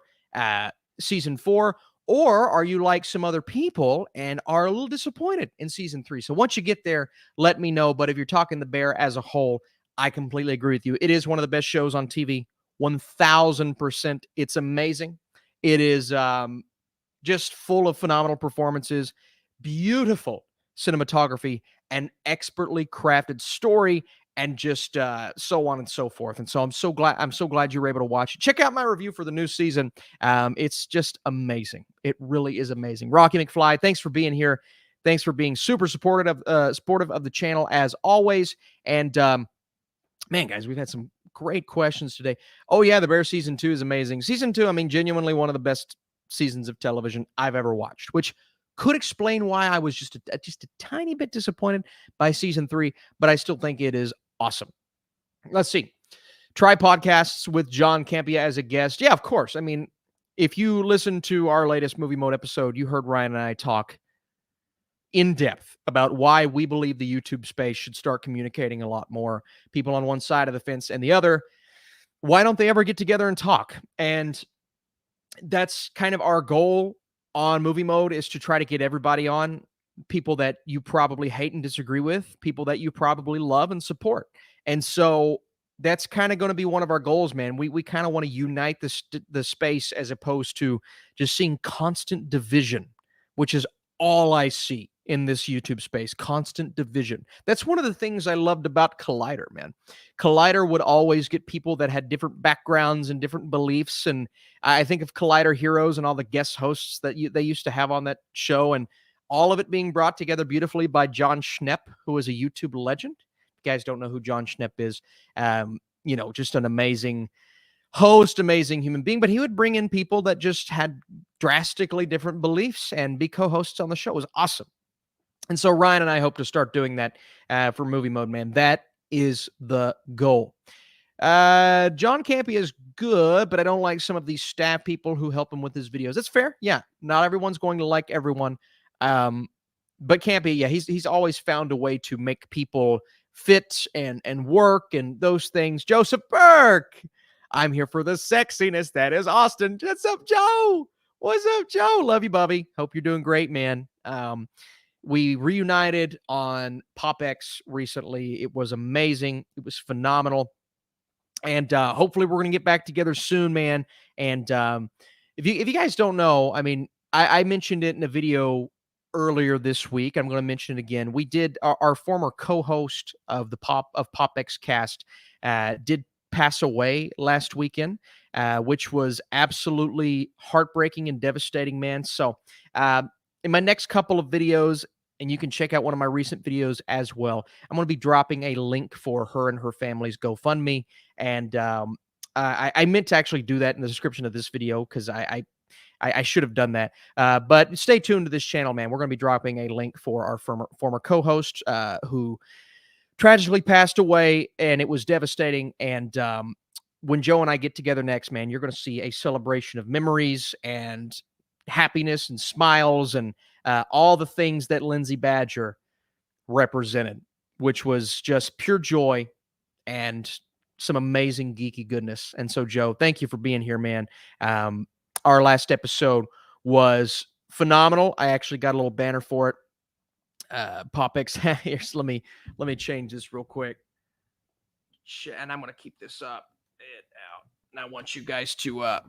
season 4? Or are you like some other people and are a little disappointed in season 3? So once you get there, let me know. But if you're talking The Bear as a whole, I completely agree with you. It is one of the best shows on TV. 1000%. It's amazing. It is just full of phenomenal performances, beautiful cinematography, and expertly crafted story and just so on and so forth. And so I'm so glad you were able to watch it. Check out my review for the new season. It's just amazing. It really is amazing. Rocky McFly, thanks for being here. Thanks for being super supportive of the channel as always. And man, guys, we've had some great questions today. Oh yeah, The Bear season 2 is amazing. Season 2, I mean, genuinely one of the best seasons of television I've ever watched, which could explain why I was just a tiny bit disappointed by season 3, but I still think it is awesome. Let's see. Try podcasts with John Campea as a guest. Yeah, of course. I mean, if you listen to our latest Movie Mode episode, you heard Ryan and I talk in depth about why we believe the YouTube space should start communicating a lot more. People on one side of the fence and the other, why don't they ever get together and talk? And that's kind of our goal on Movie Mode, is to try to get everybody on, people that you probably hate and disagree with, people that you probably love and support. And so that's kind of going to be one of our goals, man. We kind of want to unite the space, as opposed to just seeing constant division, which is all I see in this YouTube space. Constant division. That's one of the things I loved about Collider, man. Collider would always get people that had different backgrounds and different beliefs. And I think of Collider Heroes and all the guest hosts that they used to have on that show, and all of it being brought together beautifully by John Schnepp, who is a YouTube legend. If you guys don't know who John Schnepp is, just an amazing host, amazing human being. But he would bring in people that just had drastically different beliefs and be co-hosts on the show. It was awesome. And so Ryan and I hope to start doing that for Movie Mode, man. That is the goal. John Campea is good, but I don't like some of these staff people who help him with his videos. That's fair. Yeah, not everyone's going to like everyone. But Campea, yeah, he's always found a way to make people fit and work and those things. Joseph Burke, I'm here for the sexiness. That is Austin. What's up, Joe? What's up, Joe? Love you, Bubby. Hope you're doing great, man. We reunited on PopX recently. It was amazing. It was phenomenal. And hopefully we're going to get back together soon, man. And if you guys don't know, I mean, I mentioned it in a video earlier this week. I'm going to mention it again. We did our former co-host of the PopX cast did pass away last weekend, which was absolutely heartbreaking and devastating, man. So in my next couple of videos, and you can check out one of my recent videos as well, I'm going to be dropping a link for her and her family's GoFundMe. And I meant to actually do that in the description of this video, because I should have done that. But stay tuned to this channel, man. We're going to be dropping a link for our former co-host who tragically passed away, and it was devastating. And when Joe and I get together next, man, you're going to see a celebration of memories and happiness and smiles and all the things that Lindsay Badger represented, which was just pure joy and some amazing geeky goodness. And so, Joe, thank you for being here, man. Our last episode was phenomenal. I actually got a little banner for it. PopX. Here's, let me change this real quick. And I'm going to keep this up and I want you guys to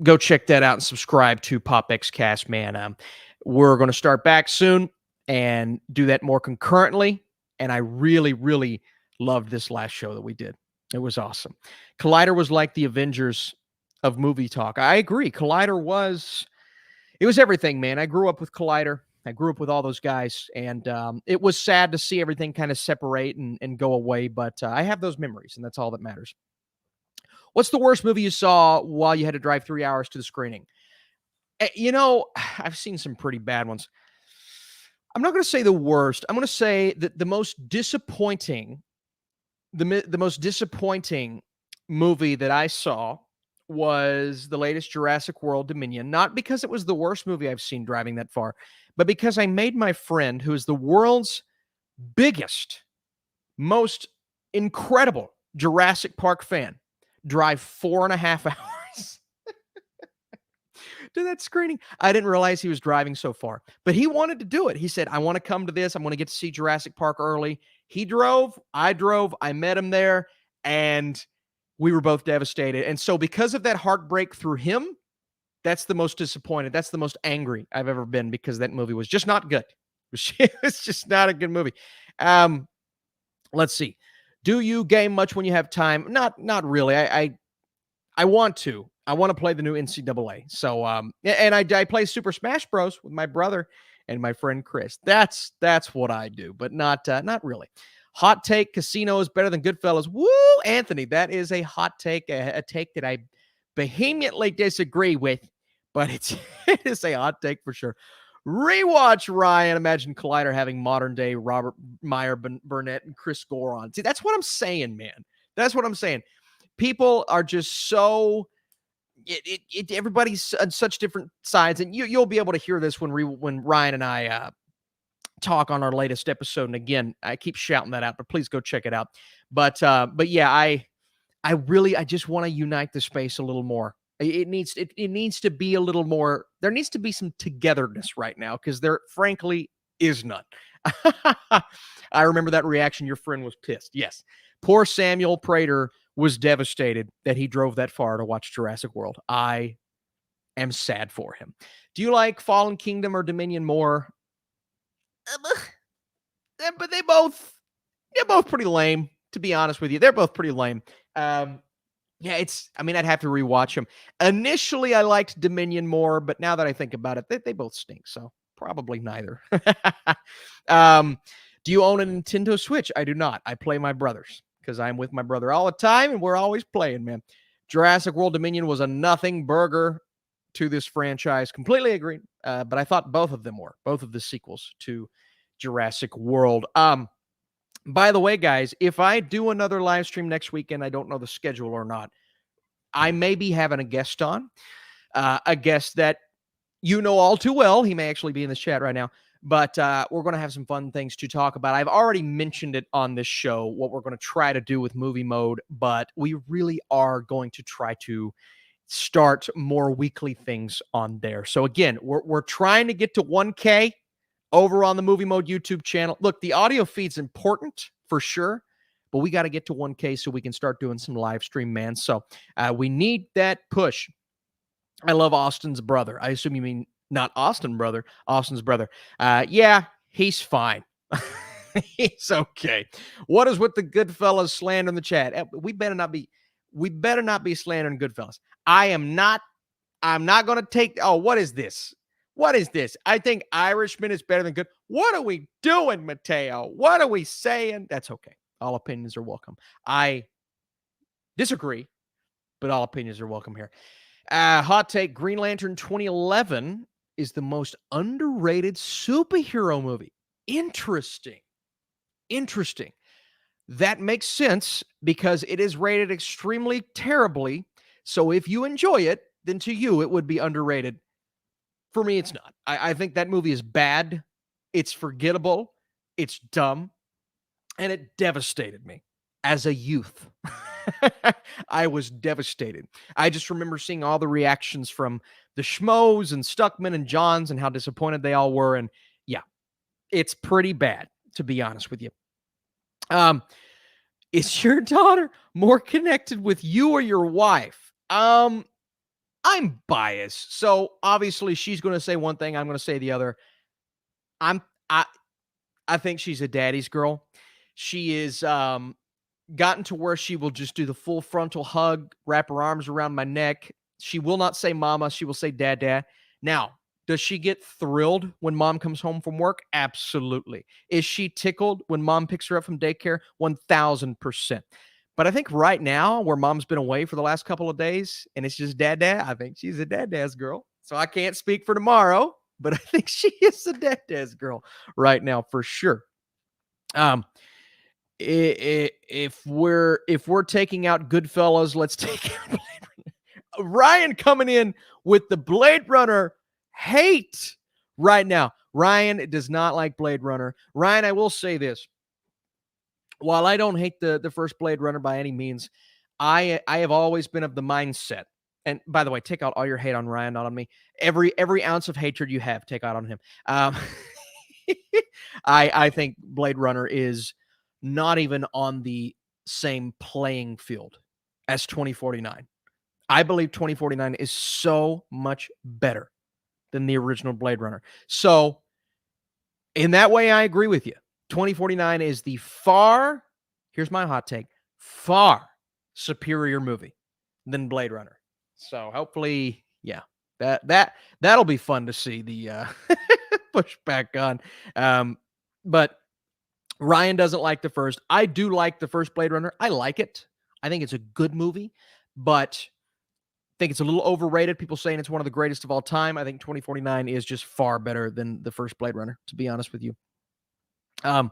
go check that out and subscribe to PopX Cast, man. We're going to start back soon and do that more concurrently. And I really, really loved this last show that we did. It was awesome. Collider was like the Avengers of movie talk. I agree. Collider was everything, man. I grew up with Collider. I grew up with all those guys, and it was sad to see everything kind of separate and go away, but I have those memories, and that's all that matters. What's the worst movie you saw while you had to drive 3 hours to the screening? I've seen some pretty bad ones. I'm not going to say the worst. I'm going to say that the most disappointing movie that I saw was the latest Jurassic World Dominion. Not because it was the worst movie I've seen driving that far, but because I made my friend, who is the world's biggest, most incredible Jurassic Park fan, drive 4.5 hours to that screening. I didn't realize he was driving so far, but he wanted to do it. He said, I want to come to this. I want to get to see Jurassic Park early. He drove, I met him there, and we were both devastated. And so because of that heartbreak through him, that's the most disappointed. That's the most angry I've ever been, because that movie was just not good. It was just not a good movie. Let's see. Do you game much when you have time? Not really. I want to. I want to play the new NCAA. So and I play Super Smash Bros with my brother and my friend Chris. That's what I do, but not really. Hot take: Casino is better than Goodfellas. Woo, Anthony, that is a hot take, a take that I vehemently disagree with, but it is a hot take for sure. Rewatch Ryan. Imagine Collider having modern day Robert Meyer Burnett and Chris Gore on. See, that's what I'm saying, man. That's what I'm saying. People are just so everybody's on such different sides, and you'll be able to hear this when Ryan and I talk on our latest episode. And again, I keep shouting that out, but please go check it out. But yeah, I just want to unite the space a little more. It needs to be a little more. There needs to be some togetherness right now, because there frankly is none. I remember that reaction. Your friend was pissed. Yes. Poor Samuel Prater was devastated that he drove that far to watch Jurassic World. I am sad for him. Do you like Fallen Kingdom or Dominion more? But they're both pretty lame, to be honest with you. They're both pretty lame. Yeah, I'd have to rewatch them. Initially, I liked Dominion more, but now that I think about it, they both stink, so probably neither. Do you own a Nintendo Switch? I do not. I play my brother's, because I'm with my brother all the time, and we're always playing, man. Jurassic World Dominion was a nothing burger to this franchise. Completely agree. But I thought both of them were. Both of the sequels to Jurassic World. By the way, guys, if I do another live stream next weekend, I don't know the schedule or not, I may be having a guest on, a guest that you know all too well. He may actually be in this chat right now, but we're going to have some fun things to talk about. I've already mentioned it on this show, what we're going to try to do with movie mode, but we really are going to try to start more weekly things on there. So again, we're trying to get to 1K over on the Movie Mode YouTube channel. Look, the audio feed's important for sure, but we got to get to 1K so we can start doing some live stream, man. So we need that push. I love Austin's brother. I assume you mean not Austin brother, Austin's brother. Yeah, he's fine. He's okay. What is with the Goodfellas slander in the chat? We better not be slandering Goodfellas. I'm not going to take. Oh, what is this? What is this? I think Irishman is better than good. What are we doing, Mateo? What are we saying? That's okay. All opinions are welcome. I disagree, but all opinions are welcome here. Hot take: Green Lantern 2011 is the most underrated superhero movie. Interesting. That makes sense because it is rated extremely terribly. So if you enjoy it, then to you, it would be underrated. For me, it's not. I think that movie is bad. It's forgettable. It's dumb. And it devastated me as a youth. I was devastated. I just remember seeing all the reactions from the Schmoes and Stuckman and Johns and how disappointed they all were. And yeah, it's pretty bad, to be honest with you. Is your daughter more connected with you or your wife? I'm biased. So obviously she's going to say one thing, I'm going to say the other. I think she's a daddy's girl. She is gotten to where she will just do the full frontal hug, wrap her arms around my neck. She will not say mama, she will say dad. Now, does she get thrilled when mom comes home from work? Absolutely. Is she tickled when mom picks her up from daycare? 1000%. But I think right now, where mom's been away for the last couple of days, and it's just dad, I think she's a dad's girl. So I can't speak for tomorrow, but I think she is a dad's girl right now for sure. If we're taking out Goodfellas, let's take out Blade Runner. Ryan coming in with the Blade Runner hate right now. Ryan does not like Blade Runner. Ryan, I will say this. While I don't hate the first Blade Runner by any means, I have always been of the mindset. And by the way, take out all your hate on Ryan, not on me. Every ounce of hatred you have, take out on him. I think Blade Runner is not even on the same playing field as 2049. I believe 2049 is so much better than the original Blade Runner. So in that way, I agree with you. 2049 is the far, here's my hot take, far superior movie than Blade Runner. So hopefully, yeah, that'll be fun to see the pushback on. But Ryan doesn't like the first. I do like the first Blade Runner. I like it. I think it's a good movie, but I think it's a little overrated. People saying it's one of the greatest of all time. I think 2049 is just far better than the first Blade Runner, to be honest with you. Joe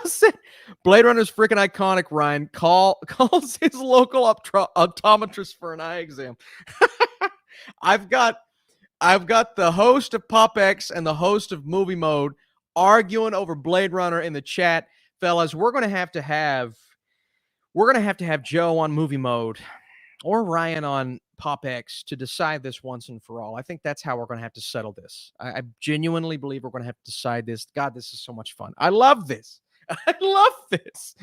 said, Blade Runner's freaking iconic, Ryan. Calls his local optometrist for an eye exam. I've got the host of PopX and the host of Movie Mode arguing over Blade Runner in the chat. Fellas, we're gonna have to have Joe on Movie Mode or Ryan on PopX to decide this once and for all. I think that's how we're going to have to settle this. I genuinely believe we're going to have to decide this. God, this is so much fun. I love this. I love this.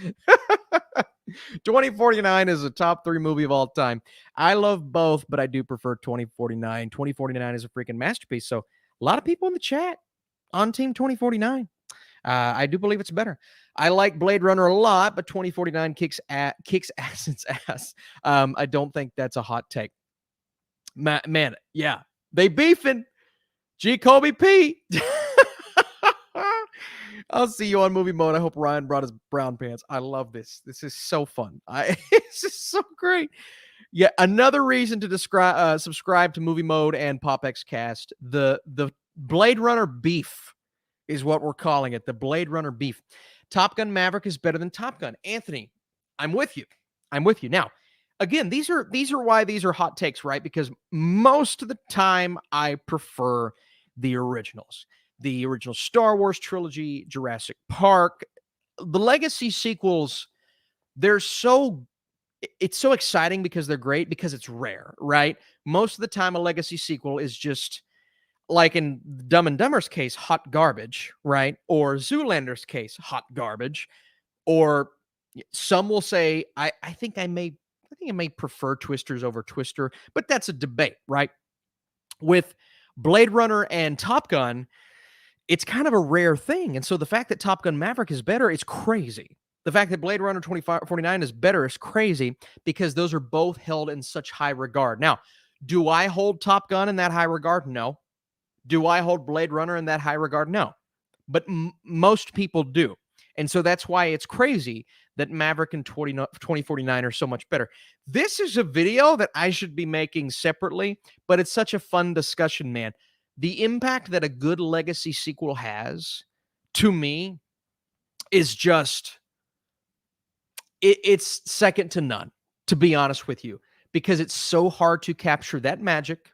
2049 is a top 3 movie of all time. I love both, but I do prefer 2049. 2049 is a freaking masterpiece. So a lot of people in the chat on Team 2049. I do believe it's better. I like Blade Runner a lot, but 2049 kicks ass its ass. I don't think that's a hot take. Man, yeah. They beefing. G. Kobe P. I'll see you on Movie Mode. I hope Ryan brought his brown pants. I love this. This is so fun. This is so great. Yeah, another reason to subscribe to Movie Mode and PopX Cast. The Blade Runner beef is what we're calling it. The Blade Runner beef. Top Gun Maverick is better than Top Gun. Anthony, I'm with you. Now, again, these are why these are hot takes, right? Because most of the time I prefer the originals. The original Star Wars trilogy, Jurassic Park, the legacy sequels, it's so exciting because they're great, because it's rare, right? Most of the time a legacy sequel is just, like in Dumb and Dumber's case, hot garbage, right? Or Zoolander's case, hot garbage. Or some will say, I think I may prefer Twisters over Twister, but that's a debate, right? With Blade Runner and Top Gun, it's kind of a rare thing. And so the fact that Top Gun Maverick is better is crazy. The fact that Blade Runner 2049 is better is crazy, because those are both held in such high regard. Now, do I hold Top Gun in that high regard? No. Do I hold Blade Runner in that high regard? No. But most people do. And so that's why it's crazy that Maverick and 2049 are so much better. This is a video that I should be making separately, but it's such a fun discussion, man. The impact that a good legacy sequel has, to me, is just, it's second to none, to be honest with you, because it's so hard to capture that magic,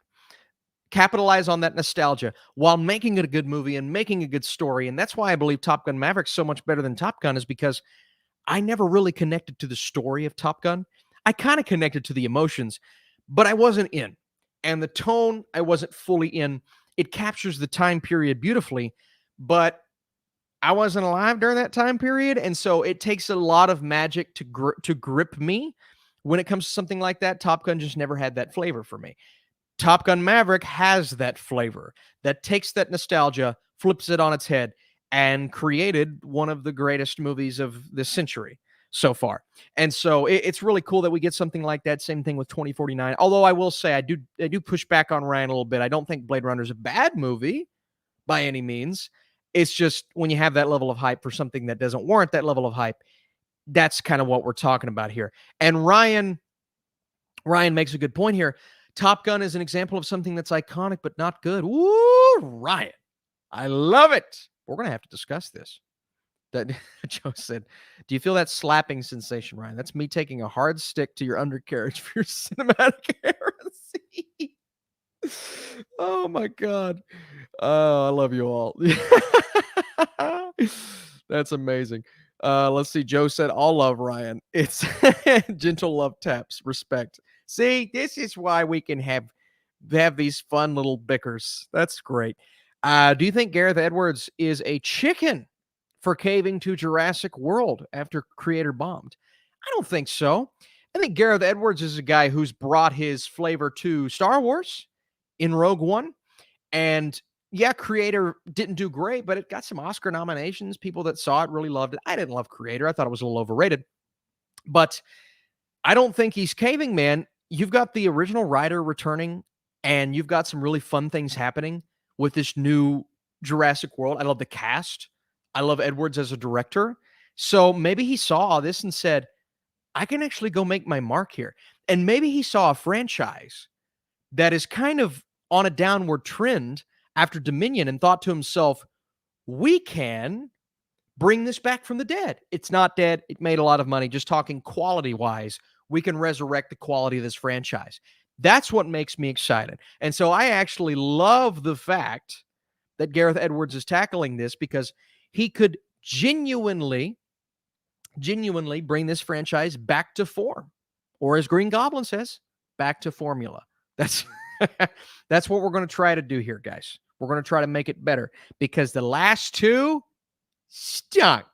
capitalize on that nostalgia while making it a good movie and making a good story. And that's why I believe Top Gun Maverick's so much better than Top Gun, is because I never really connected to the story of Top Gun. I kind of connected to the emotions, but I wasn't in. And the tone, I wasn't fully in. It captures the time period beautifully, but I wasn't alive during that time period. And so it takes a lot of magic to grip me. When it comes to something like that, Top Gun just never had that flavor for me. Top Gun Maverick has that flavor that takes that nostalgia, flips it on its head, and created one of the greatest movies of this century so far. And so it's really cool that we get something like that. Same thing with 2049. Although I will say, I do push back on Ryan a little bit. I don't think Blade Runner is a bad movie by any means. It's just when you have that level of hype for something that doesn't warrant that level of hype, that's kind of what we're talking about here. And Ryan makes a good point here. Top Gun is an example of something that's iconic but not good. Woo, Ryan. I love it. We're going to have to discuss this. That Joe said, do you feel that slapping sensation, Ryan? That's me taking a hard stick to your undercarriage for your cinematic heresy. Oh, my God. Oh, I love you all. That's amazing. Let's see. Joe said, all love, Ryan. It's gentle love taps. Respect. See, this is why we can have these fun little bickers. That's great. Do you think Gareth Edwards is a chicken for caving to Jurassic World after creator bombed? I don't think so. I think Gareth Edwards is a guy who's brought his flavor to Star Wars in Rogue One, and yeah, Creator didn't do great, but it got some Oscar nominations. People that saw it really loved it. I didn't love Creator. I thought it was a little overrated. But I don't think he's caving, man. You've got the original writer returning, and you've got some really fun things happening with this new Jurassic World. I love the cast. I love Edwards as a director. So maybe he saw all this and said, I can actually go make my mark here. And maybe he saw a franchise that is kind of on a downward trend after Dominion and thought to himself, we can bring this back from the dead. It's not dead. It made a lot of money. Just talking quality wise, we can resurrect the quality of this franchise. That's what makes me excited. And so I actually love the fact that Gareth Edwards is tackling this, because he could genuinely bring this franchise back to form, or as Green Goblin says, back to formula. That's that's what we're going to try to do here, guys. We're going to try to make it better, because the last two stunk.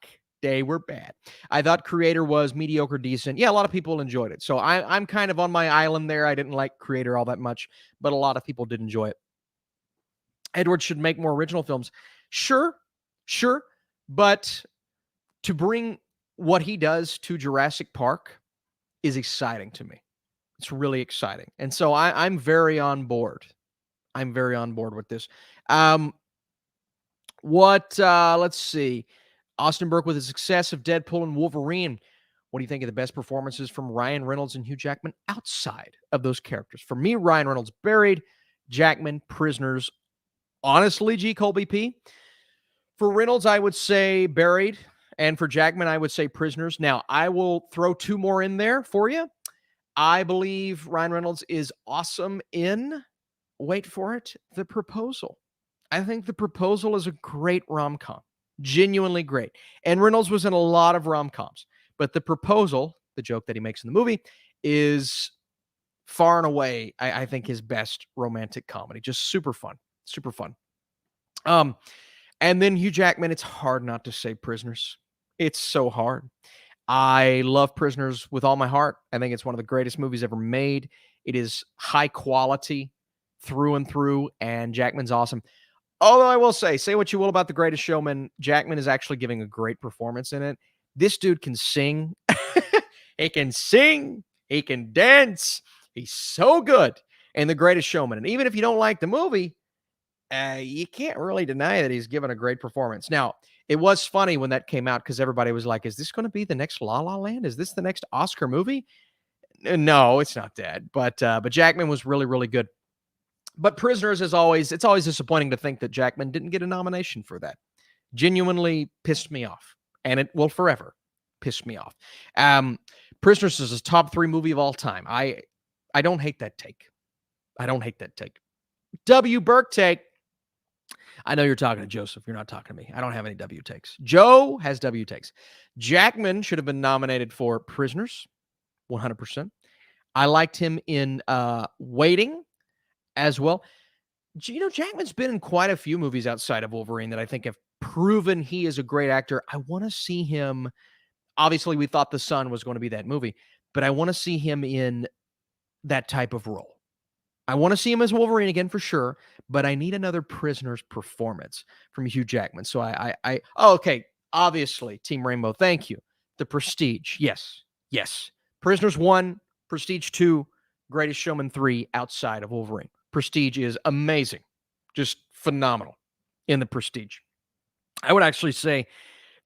They were bad. I thought Creator was mediocre, decent. Yeah, a lot of people enjoyed it. So I'm kind of on my island there. I didn't like Creator all that much, but a lot of people did enjoy it. Edwards should make more original films. Sure. But to bring what he does to Jurassic Park is exciting to me. It's really exciting. And so I'm very on board. I'm very on board with this. Let's see. Austin Burke with the success of Deadpool and Wolverine. What do you think of the best performances from Ryan Reynolds and Hugh Jackman outside of those characters? For me, Ryan Reynolds, Buried, Jackman, Prisoners. Honestly, G. Colby P. For Reynolds, I would say Buried. And for Jackman, I would say Prisoners. Now, I will throw two more in there for you. I believe Ryan Reynolds is awesome in, wait for it, The Proposal. I think The Proposal is a great rom-com. Genuinely great. And Reynolds was in a lot of rom-coms. But The Proposal, the joke that he makes in the movie, is far and away, I think, his best romantic comedy. Just super fun. Super fun. And then Hugh Jackman, it's hard not to say Prisoners. It's so hard. I love Prisoners with all my heart. I think it's one of the greatest movies ever made. It is high quality through and through, and Jackman's awesome. Although I will say what you will about The Greatest Showman, Jackman is actually giving a great performance in it. This dude can sing. He can sing. He can dance. He's so good in The Greatest Showman. And even if you don't like the movie, you can't really deny that he's given a great performance. Now, it was funny when that came out, because everybody was like, is this going to be the next La La Land? Is this the next Oscar movie? No, it's not that. But Jackman was really, really good. But Prisoners, is always, it's always disappointing to think that Jackman didn't get a nomination for that. Genuinely pissed me off. And it will forever piss me off. Prisoners is a top 3 movie of all time. I don't hate that take. I don't hate that take. W. Burke take. I know you're talking to Joseph. You're not talking to me. I don't have any W takes. Joe has W takes. Jackman should have been nominated for Prisoners, 100%. I liked him in Waiting as well. You know, Jackman's been in quite a few movies outside of Wolverine that I think have proven he is a great actor. I want to see him. Obviously, we thought The Sun was going to be that movie, but I want to see him in that type of role. I want to see him as Wolverine again for sure, but I need another Prisoners performance from Hugh Jackman. So okay. Obviously, Team Rainbow, thank you. The Prestige. Yes. Prisoners 1, Prestige 2, Greatest Showman 3 outside of Wolverine. Prestige is amazing. Just phenomenal in The Prestige. I would actually say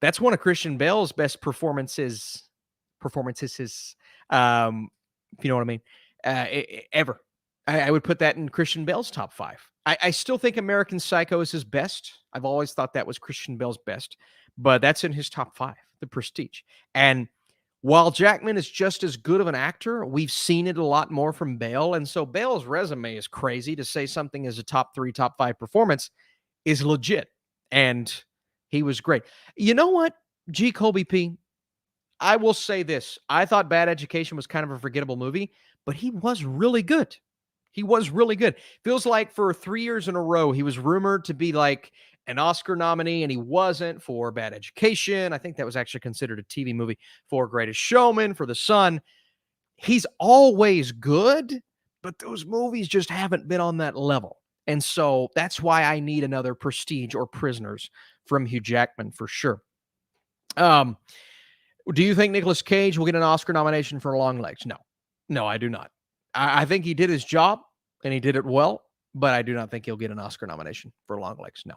that's one of Christian Bale's best performances, if you know what I mean, ever. I would put that in Christian Bale's top 5. I still think American Psycho is his best. I've always thought that was Christian Bale's best, but that's in his top 5, The Prestige. And while Jackman is just as good of an actor, we've seen it a lot more from Bale. And so Bale's resume is crazy. To say something is a top 3, top 5 performance is legit. And he was great. You know what, G. Colby P? I will say this. I thought Bad Education was kind of a forgettable movie, but he was really good. He was really good. Feels like for 3 years in a row, he was rumored to be like an Oscar nominee, and he wasn't for Bad Education. I think that was actually considered a TV movie. For Greatest Showman, for The Sun. He's always good, but those movies just haven't been on that level. And so that's why I need another Prestige or Prisoners from Hugh Jackman for sure. Do you think Nicolas Cage will get an Oscar nomination for Long Legs? No. No, I do not. I think he did his job and he did it well, but I do not think he'll get an Oscar nomination for Long Legs. No.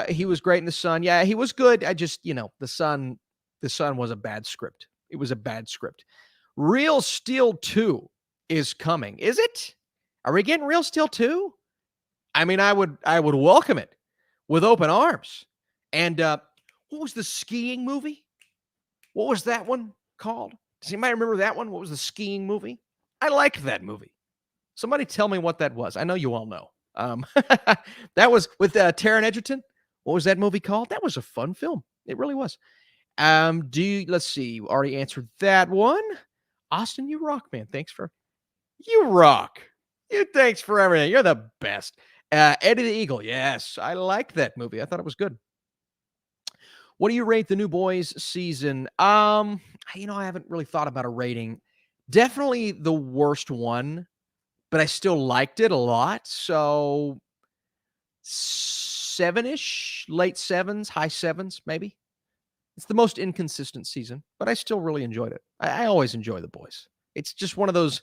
He was great in The Sun. Yeah, he was good. I just, The Sun was a bad script. It was a bad script. Real Steel 2 is coming. Is it? Are we getting Real Steel 2? I mean, I would welcome it with open arms. And what was the skiing movie? What was that one called? Does anybody remember that one? What was the skiing movie? I liked that movie. Somebody tell me what that was. I know you all know. That was with Taron Egerton. What was that movie called? That was a fun film. It really was. Let's see. You already answered that one. Austin, you rock, man. You rock. Thanks for everything. You're the best. Eddie the Eagle. Yes, I liked that movie. I thought it was good. What do you rate the New Boys season? I haven't really thought about a rating. Definitely the worst one, but I still liked it a lot. So 7-ish, late 7s, high 7s, maybe. It's the most inconsistent season, but I still really enjoyed it. I always enjoy The Boys. It's just one of those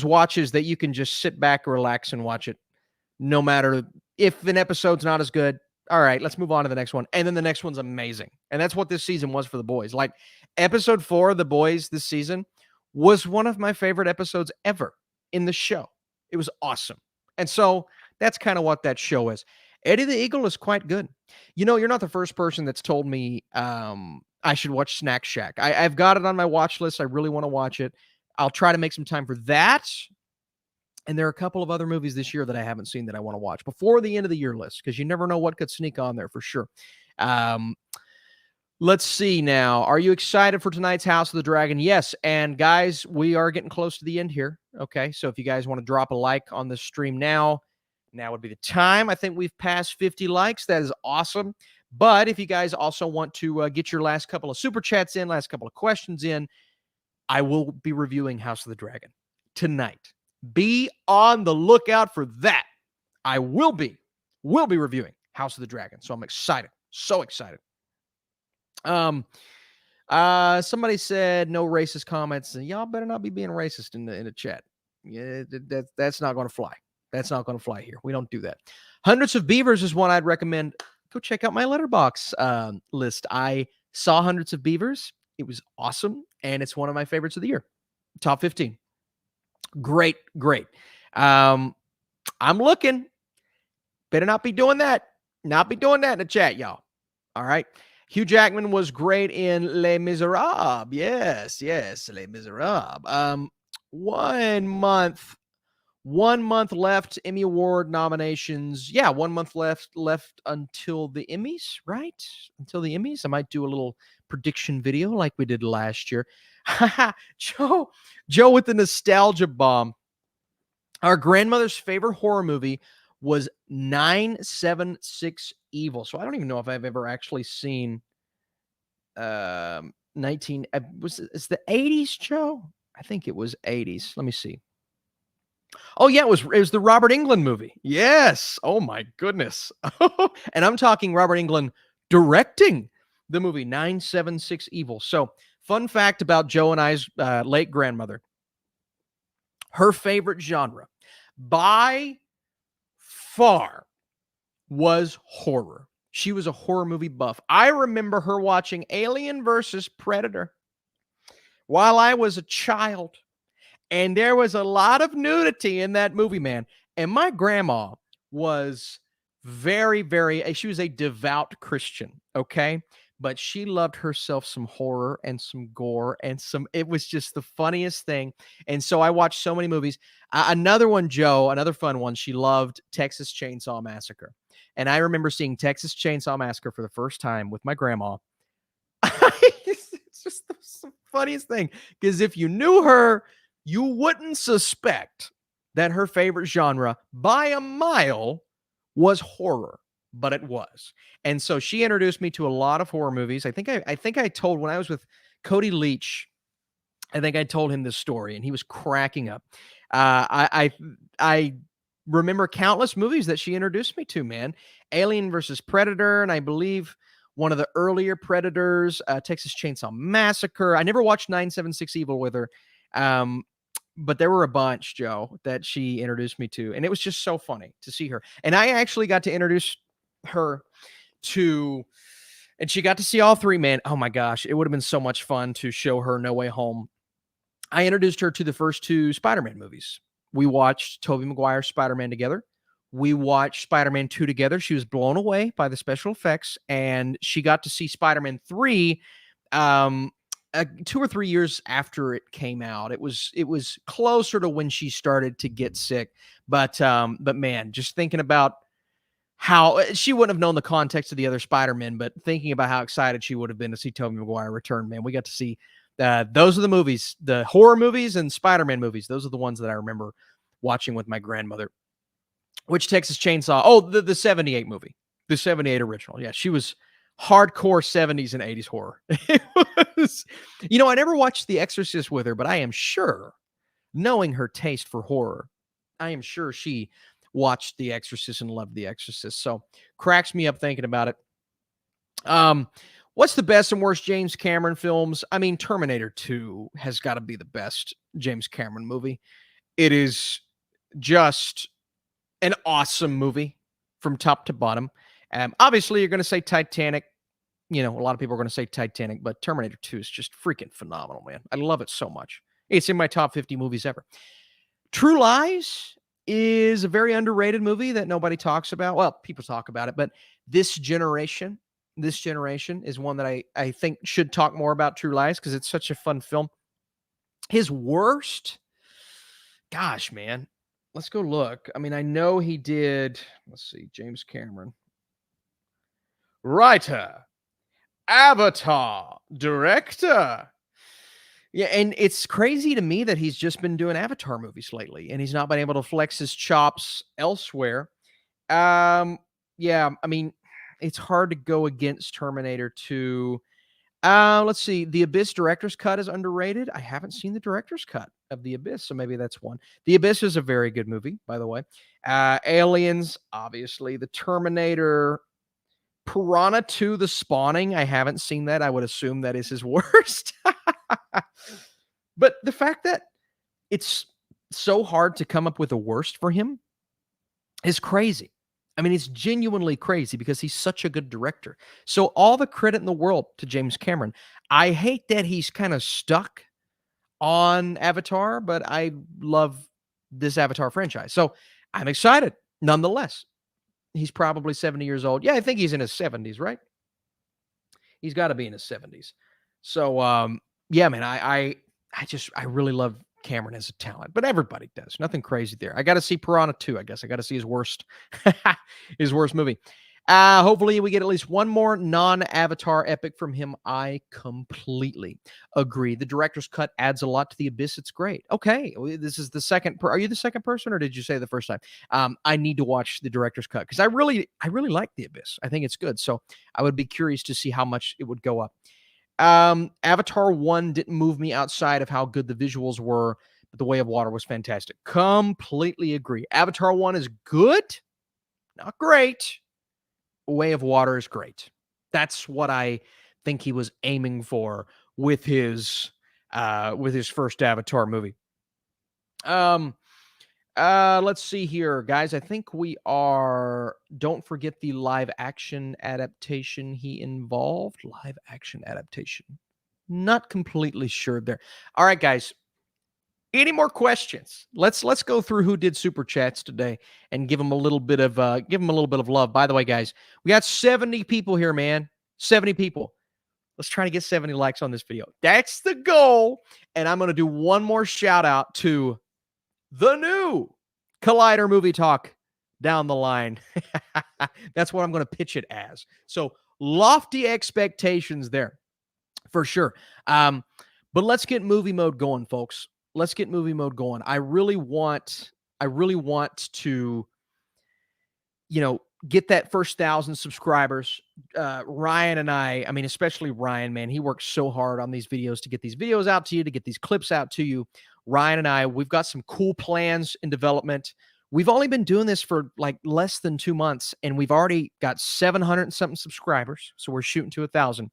watches that you can just sit back, relax, and watch it. No matter if an episode's not as good. All right, let's move on to the next one. And then the next one's amazing. And that's what this season was for The Boys. Like episode 4 of The Boys this season was one of my favorite episodes ever in the show. It was awesome. And so that's kind of what that show is. Eddie the Eagle is quite good. You're not the first person that's told me I should watch Snack Shack. I've got it on my watch list. I really want to watch it. I'll try to make some time for that. And there are a couple of other movies this year that I haven't seen that I want to watch before the end of the year list, because you never know what could sneak on there for sure. Let's see now. Are you excited for tonight's House of the Dragon? Yes. And guys, we are getting close to the end here. Okay. So if you guys want to drop a like on the stream now would be the time. I think we've passed 50 likes. That is awesome. But if you guys also want to get your last couple of super chats in, last couple of questions in, I will be reviewing House of the Dragon tonight. Be on the lookout for that. I will be reviewing House of the Dragon. So I'm excited. So excited. Somebody said no racist comments. Y'all better not be being racist in the chat. Yeah, that's not going to fly. That's not going to fly here. We don't do that. Hundreds of Beavers is one I'd recommend. Go check out my letterbox list. I saw Hundreds of Beavers. It was awesome. And it's one of my favorites of the year. Top 15. Great. I'm looking. Better not be doing that. Not be doing that in the chat, y'all. All right. Hugh Jackman was great in Les Miserables. Yes, Les Miserables. 1 month left. Emmy Award nominations. Yeah, 1 month left until the Emmys, right? Until the Emmys. I might do a little prediction video like we did last year. Joe with the nostalgia bomb. Our grandmother's favorite horror movie was 976 Evil. So I don't even know if I've ever actually seen it's the 80s, Joe? I think it was 80s. Let me see. Oh yeah, it was the Robert Englund movie. Yes. Oh my goodness. And I'm talking Robert Englund directing the movie 976 Evil. So, fun fact about Joe and I's late grandmother. Her favorite genre by far was horror. She was a horror movie buff. I remember her watching Alien versus Predator while I was a child. And there was a lot of nudity in that movie, man. And my grandma was she was a devout Christian, okay? But she loved herself some horror and some gore and it was just the funniest thing. And so I watched so many movies. Another one, Joe, another fun one, she loved Texas Chainsaw Massacre. And I remember seeing Texas Chainsaw Massacre for the first time with my grandma. It's just the funniest thing. Because if you knew her, you wouldn't suspect that her favorite genre by a mile was horror, but it was. And so she introduced me to a lot of horror movies. I think I told when I was with Cody Leach, I think I told him this story and he was cracking up. I remember countless movies that she introduced me to, man. Alien versus Predator, and I believe one of the earlier Predators, Texas Chainsaw Massacre. I never watched 976 Evil with her, but there were a bunch, Joe, that she introduced me to, and it was just so funny to see her. And I actually got to introduce her to, and she got to see all three, man. Oh my gosh, it would have been so much fun to show her No Way Home. I introduced her to the first two Spider-Man movies. We watched Tobey Maguire's Spider-Man together. We watched Spider-Man 2 together. She was blown away by the special effects, and she got to see Spider-Man 3 2 or 3 years after it came out. It was closer to when she started to get sick. But man, just thinking about how she wouldn't have known the context of the other Spider-Man, but thinking about how excited she would have been to see Tobey Maguire return, man. We got to see those are the movies, the horror movies and Spider-Man movies. Those are the ones that I remember watching with my grandmother. Which Texas Chainsaw? Oh, the 78 movie, the 78 original. Yeah, she was hardcore 70s and 80s horror. It was, I never watched The Exorcist with her, but I am sure, knowing her taste for horror, I am sure she watched The Exorcist and loved The Exorcist. So cracks me up thinking about it. What's the best and worst James Cameron films? I mean, Terminator 2 has got to be the best James Cameron movie. It is just an awesome movie from top to bottom. Obviously, you're going to say Titanic. A lot of people are going to say Titanic, but Terminator 2 is just freaking phenomenal, man. I love it so much. It's in my top 50 movies ever. True Lies is a very underrated movie that nobody talks about. Well, people talk about it, but this generation is one that I think should talk more about True Lies because it's such a fun film. His worst, gosh, man. Let's go look. I mean, I know he did. Let's see. James Cameron. Writer. Avatar. Director. Yeah, and it's crazy to me that he's just been doing Avatar movies lately, and he's not been able to flex his chops elsewhere. Yeah, I mean, it's hard to go against Terminator 2. Let's see. The Abyss director's cut is underrated. I haven't seen the director's cut of The Abyss, so maybe that's one. The Abyss is a very good movie, by the way. Aliens, obviously. The Terminator. Piranha 2, The Spawning. I haven't seen that. I would assume that is his worst. But the fact that it's so hard to come up with a worst for him is crazy. I mean, it's genuinely crazy because he's such a good director. So all the credit in the world to James Cameron. I hate that he's kind of stuck on Avatar, but I love this Avatar franchise. So I'm excited nonetheless. He's probably 70 years old. Yeah, I think he's in his 70s, right? He's got to be in his 70s. So, yeah, man, I really love Cameron as a talent, but everybody does. Nothing crazy there. I got to see Piranha 2, I guess. I got to see his worst movie. Hopefully we get at least one more non-Avatar epic from him. I completely agree. The director's cut adds a lot to The Abyss. It's great. Okay, this is the second. Are you the second person, or did you say the first time? I need to watch the director's cut because I really like The Abyss. I think it's good. So I would be curious to see how much it would go up. Avatar 1 didn't move me outside of how good the visuals were, but The Way of Water was fantastic. Completely agree. Avatar 1 is good, not great. Way of Water is great. That's what I think he was aiming for with his first Avatar movie. Let's see here, guys. I think we are. Don't forget the live action adaptation he involved. Live action adaptation. Not completely sure there. All right, guys. Any more questions? Let's go through who did super chats today and give them a little bit of love. By the way, guys, we got 70 people here, man. 70 people. Let's try to get 70 likes on this video. That's the goal. And I'm going to do one more shout out to the new Collider Movie Talk down the line. That's what I'm going to pitch it as. So lofty expectations there for sure. But let's get movie mode going, folks. Let's get movie mode going. I really want to, get that first 1,000 subscribers. Ryan and I mean, especially Ryan, man, he works so hard on these videos to get these videos out to you, to get these clips out to you. Ryan and I, we've got some cool plans in development. We've only been doing this for like less than 2 months, and we've already got 700 and something subscribers. So we're shooting to 1,000,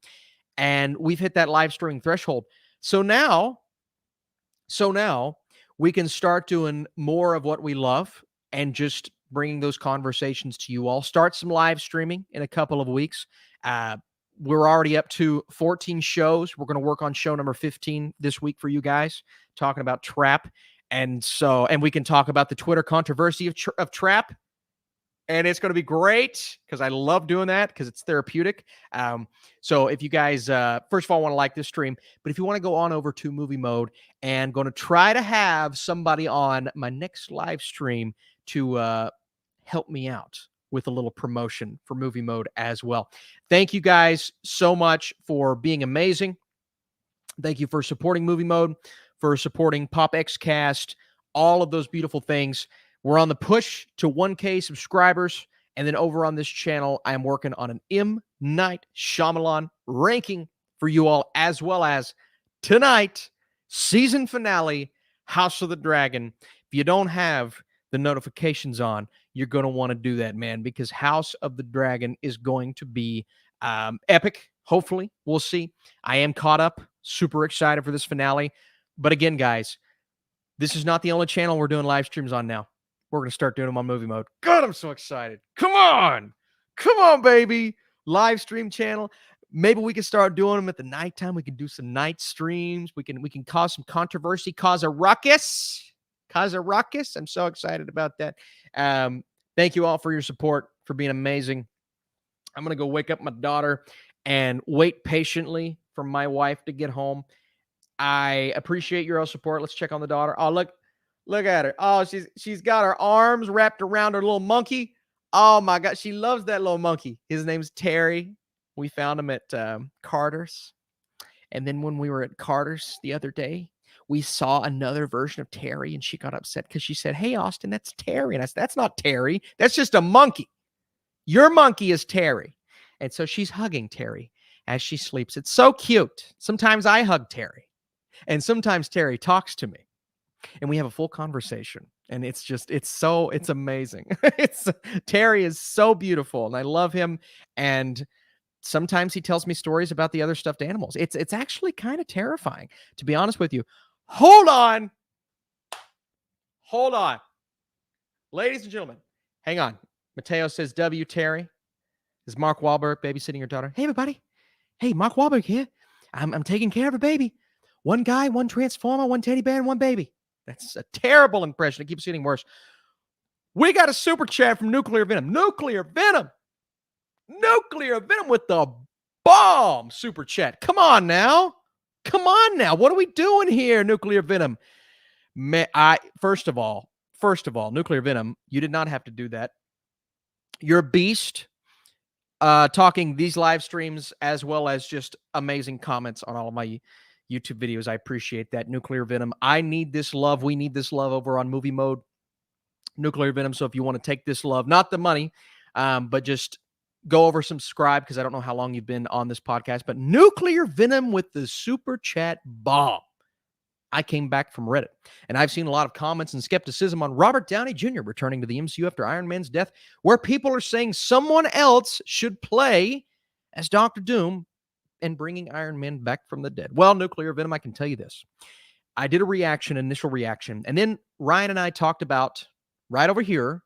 and we've hit that live streaming threshold. So now we can start doing more of what we love and just bringing those conversations to you all. Start some live streaming in a couple of weeks. We're already up to 14 shows. We're going to work on show number 15 this week for you guys, talking about Trap. And we can talk about the Twitter controversy of Trap. And it's going to be great because I love doing that because it's therapeutic. So if you guys, first of all, want to like this stream, but if you want to go on over to Movie Mode, and going to try to have somebody on my next live stream to help me out with a little promotion for Movie Mode as well. Thank you guys so much for being amazing. Thank you for supporting Movie Mode, for supporting PopXcast, all of those beautiful things. We're on the push to 1K subscribers. And then over on this channel, I am working on an M. Night Shyamalan ranking for you all, as well as tonight, season finale, House of the Dragon. If you don't have the notifications on, you're going to want to do that, man, because House of the Dragon is going to be epic. Hopefully, we'll see. I am caught up, super excited for this finale. But again, guys, this is not the only channel we're doing live streams on now. We're going to start doing them on Movie Mode. God, I'm so excited. Come on, baby. Live stream channel. Maybe we can start doing them at the nighttime. We can do some night streams. We can cause some controversy, cause a ruckus. I'm so excited about that. Thank you all for your support, for being amazing. I'm going to go wake up my daughter and wait patiently for my wife to get home. I appreciate your all support. Let's check on the daughter. Oh, look at her. Oh, she's got her arms wrapped around her little monkey. Oh my God, she loves that little monkey. His name's Terry. We found him at Carter's. And then when we were at Carter's the other day, we saw another version of Terry, and she got upset because she said, "Hey, Austin, that's Terry." And I said, "That's not Terry. That's just a monkey. Your monkey is Terry." And so she's hugging Terry as she sleeps. It's so cute. Sometimes I hug Terry, and sometimes Terry talks to me, and we have a full conversation. And it's amazing. Terry is so beautiful, and I love him. And sometimes he tells me stories about the other stuffed animals. It's actually kind of terrifying, to be honest with you. Hold on. Ladies and gentlemen, hang on. Mateo says, "W, Terry." Is Mark Wahlberg babysitting your daughter? Hey, everybody. Hey, Mark Wahlberg here. I'm taking care of a baby. One guy, one transformer, one teddy bear, and one baby. That's a terrible impression. It keeps getting worse. We got a super chat from Nuclear Venom. Nuclear Venom with the bomb super chat. Come on now. What are we doing here, Nuclear Venom? First of all, Nuclear Venom, you did not have to do that. You're a beast. Talking these live streams as well as just amazing comments on all of my YouTube videos. I appreciate that, Nuclear Venom. I need this love. We need this love over on Movie Mode, Nuclear Venom. So if you want to take this love, not the money, but just go over, subscribe, because I don't know how long you've been on this podcast, but Nuclear Venom with the super chat bomb. I came back from Reddit, and I've seen a lot of comments and skepticism on Robert Downey Jr. returning to the MCU after Iron Man's death, where people are saying someone else should play as Dr. Doom and bringing Iron Man back from the dead. Well, Nuclear Venom, I can tell you this. I did initial reaction, and then Ryan and I talked about, right over here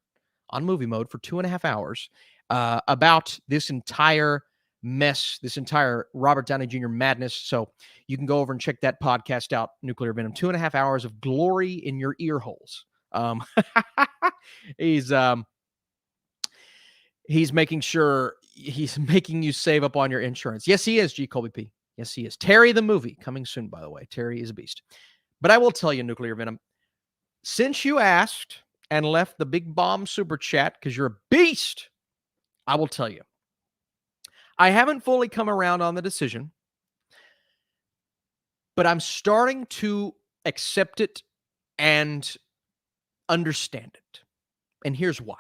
on Movie Mode for 2.5 hours, about this entire mess, this entire Robert Downey Jr. madness. So you can go over and check that podcast out, Nuclear Venom. 2.5 hours of glory in your ear holes. He's making sure he's making you save up on your insurance. Yes, he is, G. Colby P. Yes, he is. Terry the movie coming soon, by the way. Terry is a beast. But I will tell you, Nuclear Venom, since you asked and left the big bomb super chat because you're a beast, I will tell you, I haven't fully come around on the decision, but I'm starting to accept it and understand it. And here's why.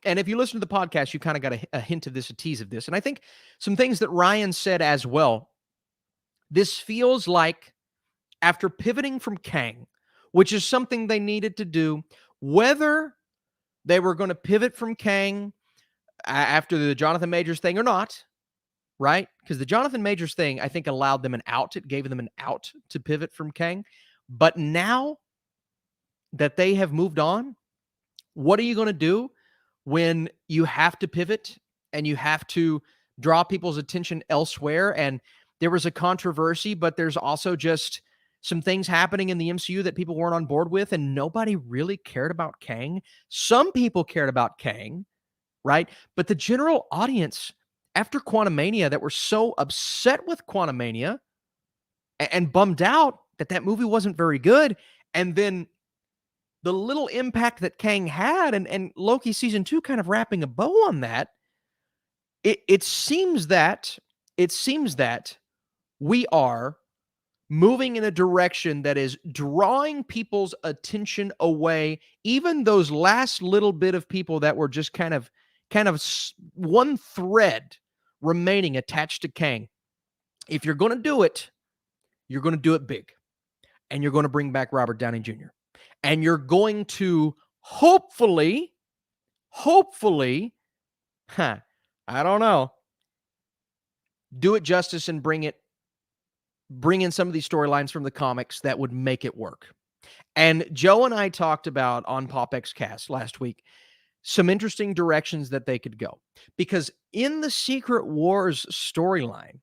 And if you listen to the podcast, you kind of got a hint of this, a tease of this. And I think some things that Ryan said as well, this feels like after pivoting from Kang, which is something they needed to do, whether they were going to pivot from Kang after the Jonathan Majors thing or not, right? Because the Jonathan Majors thing, I think, allowed them an out. It gave them an out to pivot from Kang. But now that they have moved on, what are you going to do when you have to pivot and you have to draw people's attention elsewhere? And there was a controversy, but there's also just some things happening in the MCU that people weren't on board with, and nobody really cared about Kang. Some people cared about Kang, right? But the general audience, after Quantumania, that were so upset with Quantumania and bummed out that that movie wasn't very good, and then the little impact that Kang had, and Loki season 2 kind of wrapping a bow on that, it seems that we are moving in a direction that is drawing people's attention away, even those last little bit of people that were just kind of one thread remaining attached to Kang. If you're going to do it, you're going to do it big, and you're going to bring back Robert Downey Jr. And you're going to hopefully, I don't know, do it justice and bring in some of these storylines from the comics that would make it work. And Joe and I talked about on PopXCast last week some interesting directions that they could go. Because in the Secret Wars storyline,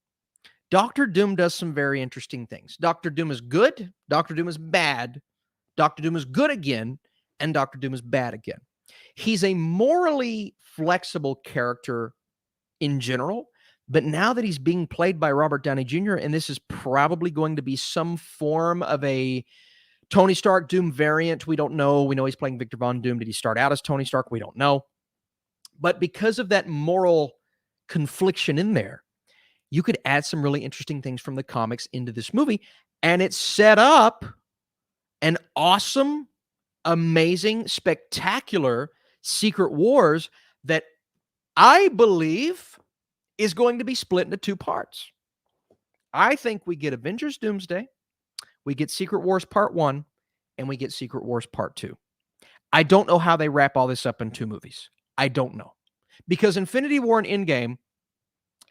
Doctor Doom does some very interesting things. Doctor Doom is good, Doctor Doom is bad, Doctor Doom is good again, and Doctor Doom is bad again. He's a morally flexible character in general, but now that he's being played by Robert Downey Jr., and this is probably going to be some form of a Tony Stark Doom variant, we don't know. We know he's playing Victor Von Doom. Did he start out as Tony Stark? We don't know. But because of that moral confliction in there, you could add some really interesting things from the comics into this movie, and it set up an awesome, amazing, spectacular Secret Wars that I believe is going to be split into 2 parts. I think we get Avengers Doomsday, we get Secret Wars Part 1, and we get Secret Wars Part 2. I don't know how they wrap all this up in 2 movies. I don't know. Because Infinity War and Endgame,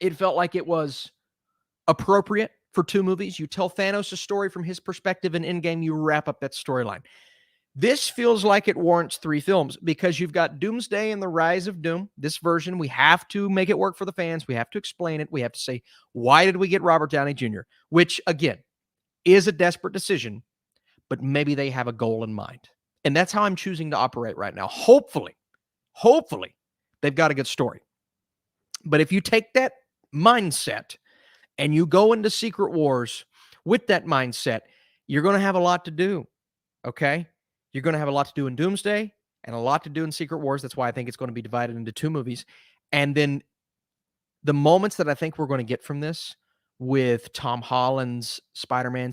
it felt like it was appropriate for 2 movies. You tell Thanos a story from his perspective, in Endgame, you wrap up that storyline. This feels like it warrants 3 films because you've got Doomsday and the Rise of Doom. This version, we have to make it work for the fans. We have to explain it. We have to say, why did we get Robert Downey Jr.? Which, again, is a desperate decision, but maybe they have a goal in mind. And that's how I'm choosing to operate right now. Hopefully, they've got a good story. But if you take that mindset and you go into Secret Wars with that mindset, you're going to have a lot to do, okay? You're going to have a lot to do in Doomsday and a lot to do in Secret Wars. That's why I think it's going to be divided into 2 movies. And then the moments that I think we're going to get from this with Tom Holland's Spider-Man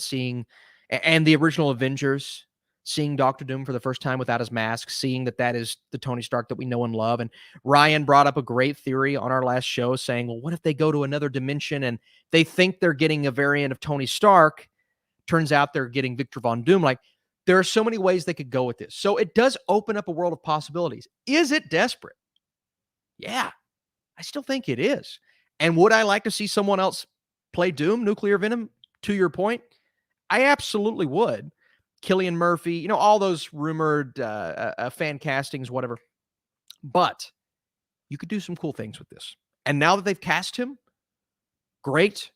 and the original Avengers seeing Doctor Doom for the first time without his mask, seeing that is the Tony Stark that we know and love. And Ryan brought up a great theory on our last show saying, well, what if they go to another dimension and they think they're getting a variant of Tony Stark? Turns out they're getting Victor Von Doom. Like, there are so many ways they could go with this. So it does open up a world of possibilities. Is it desperate? Yeah, I still think it is. And would I like to see someone else play Doom, Nuclear Venom, to your point? I absolutely would. Cillian Murphy, all those rumored fan castings, whatever. But you could do some cool things with this. And now that they've cast him, great.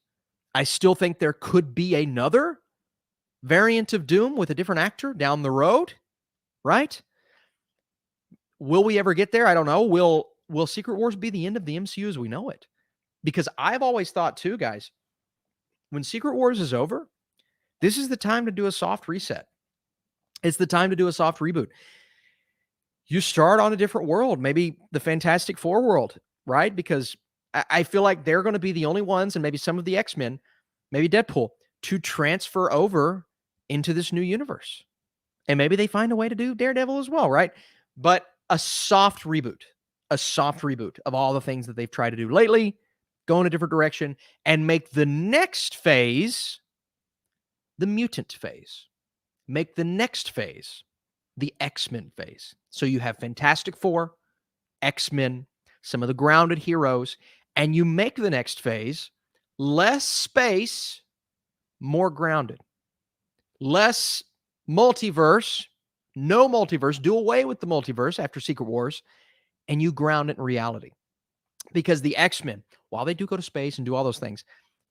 I still think there could be another variant of Doom with a different actor down the road, right? Will we ever get there? I don't know. Will Secret Wars be the end of the MCU as we know it? Because I've always thought too, guys, when Secret Wars is over, this is the time to do a soft reset. It's the time to do a soft reboot. You start on a different world, maybe the Fantastic Four world, right? Because I feel like they're going to be the only ones, and maybe some of the X-Men, maybe Deadpool, to transfer over into this new universe. And maybe they find a way to do Daredevil as well, right? But a soft reboot of all the things that they've tried to do lately, go in a different direction, and make the next phase the mutant phase. Make the next phase the X-Men phase. So you have Fantastic Four, X-Men, some of the grounded heroes, and you make the next phase less space, more grounded. Less multiverse, no multiverse, do away with the multiverse after Secret Wars, and you ground it in reality. Because the X-Men, while they do go to space and do all those things,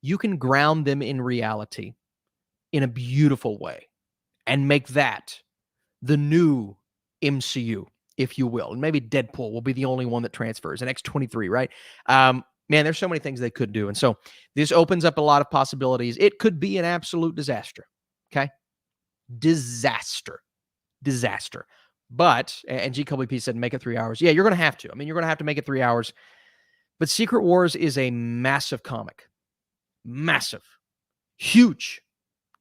you can ground them in reality in a beautiful way and make that the new MCU, if you will. And maybe Deadpool will be the only one that transfers, and X-23, right? Man, there's so many things they could do. And so this opens up a lot of possibilities. It could be an absolute disaster, okay? Disaster. But, and GWP said, make it 3 hours. Yeah, you're going to have to. I mean, you're going to have to make it 3 hours. But Secret Wars is a massive comic. Massive. Huge.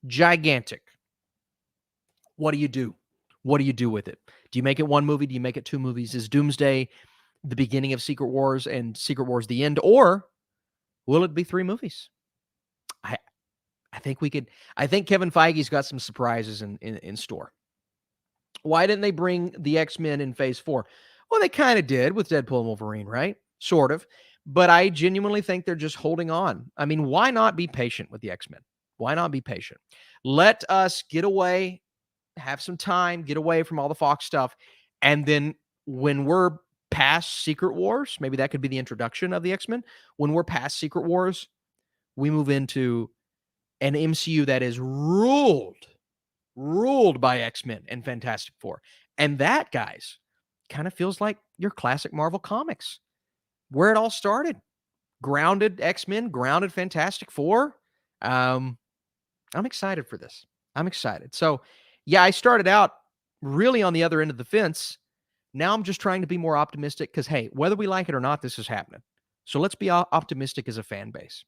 Gigantic. What do you do? What do you do with it? Do you make it one movie? Do you make it two movies? Is Doomsday the beginning of Secret Wars and Secret Wars the end? Or will it be 3 movies? I think we could. I think Kevin Feige's got some surprises in store. Why didn't they bring the X-Men in Phase 4? Well, they kind of did with Deadpool and Wolverine, right? Sort of. But I genuinely think they're just holding on. I mean, why not be patient with the X-Men? Why not be patient? Let us get away, have some time, get away from all the Fox stuff. And then when we're past Secret Wars, maybe that could be the introduction of the X-Men. When we're past Secret Wars, we move into an MCU that is ruled by X-Men and Fantastic Four. And that, guys, kind of feels like your classic Marvel Comics, where it all started. Grounded X-Men, grounded Fantastic Four. I'm excited for this. I'm excited. So, yeah, I started out really on the other end of the fence. Now I'm just trying to be more optimistic because, hey, whether we like it or not, this is happening. So let's be optimistic as a fan base.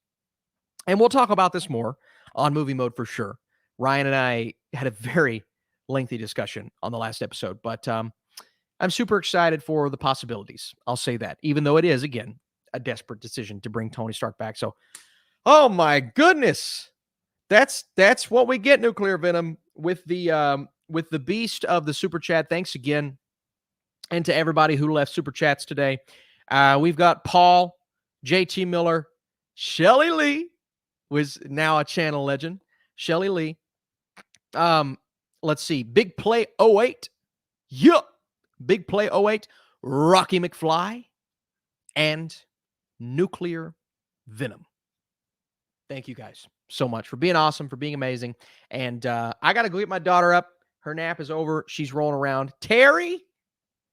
And we'll talk about this more on Movie Mode for sure. Ryan and I had a very lengthy discussion on the last episode, but I'm super excited for the possibilities. I'll say that, even though it is, again, a desperate decision to bring Tony Stark back. So, oh my goodness, that's what we get, Nuclear Venom, with the beast of the super chat. Thanks again, and to everybody who left super chats today. We've got Paul, JT Miller, Shelly Lee was now a channel legend. Shelly Lee. Let's see. Big Play 08. Yup. Big Play 08. Rocky McFly. And Nuclear Venom. Thank you guys so much for being awesome, for being amazing. And I got to go get my daughter up. Her nap is over. She's rolling around. Terry,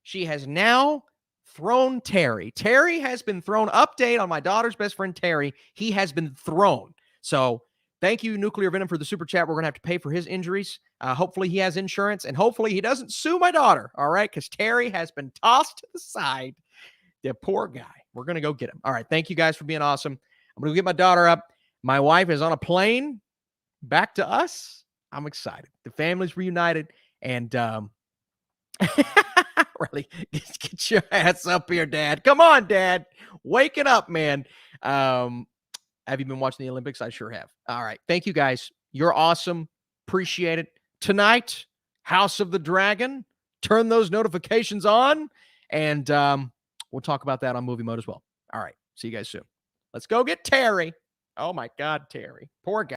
she has now thrown Terry. Terry has been thrown. Update on my daughter's best friend, Terry. He has been thrown. So thank you, Nuclear Venom, for the super chat. We're going to have to pay for his injuries. Hopefully he has insurance, and hopefully he doesn't sue my daughter, all right? Because Terry has been tossed to the side. The poor guy. We're going to go get him. All right, thank you guys for being awesome. I'm going to go get my daughter up. My wife is on a plane back to us. I'm excited. The family's reunited, and really, get your ass up here, Dad. Come on, Dad. Waking up, man. Have you been watching the Olympics? I sure have. All right. Thank you, guys. You're awesome. Appreciate it. Tonight, House of the Dragon. Turn those notifications on, and we'll talk about that on Movie Mode as well. All right. See you guys soon. Let's go get Terry. Oh, my God, Terry. Poor guy.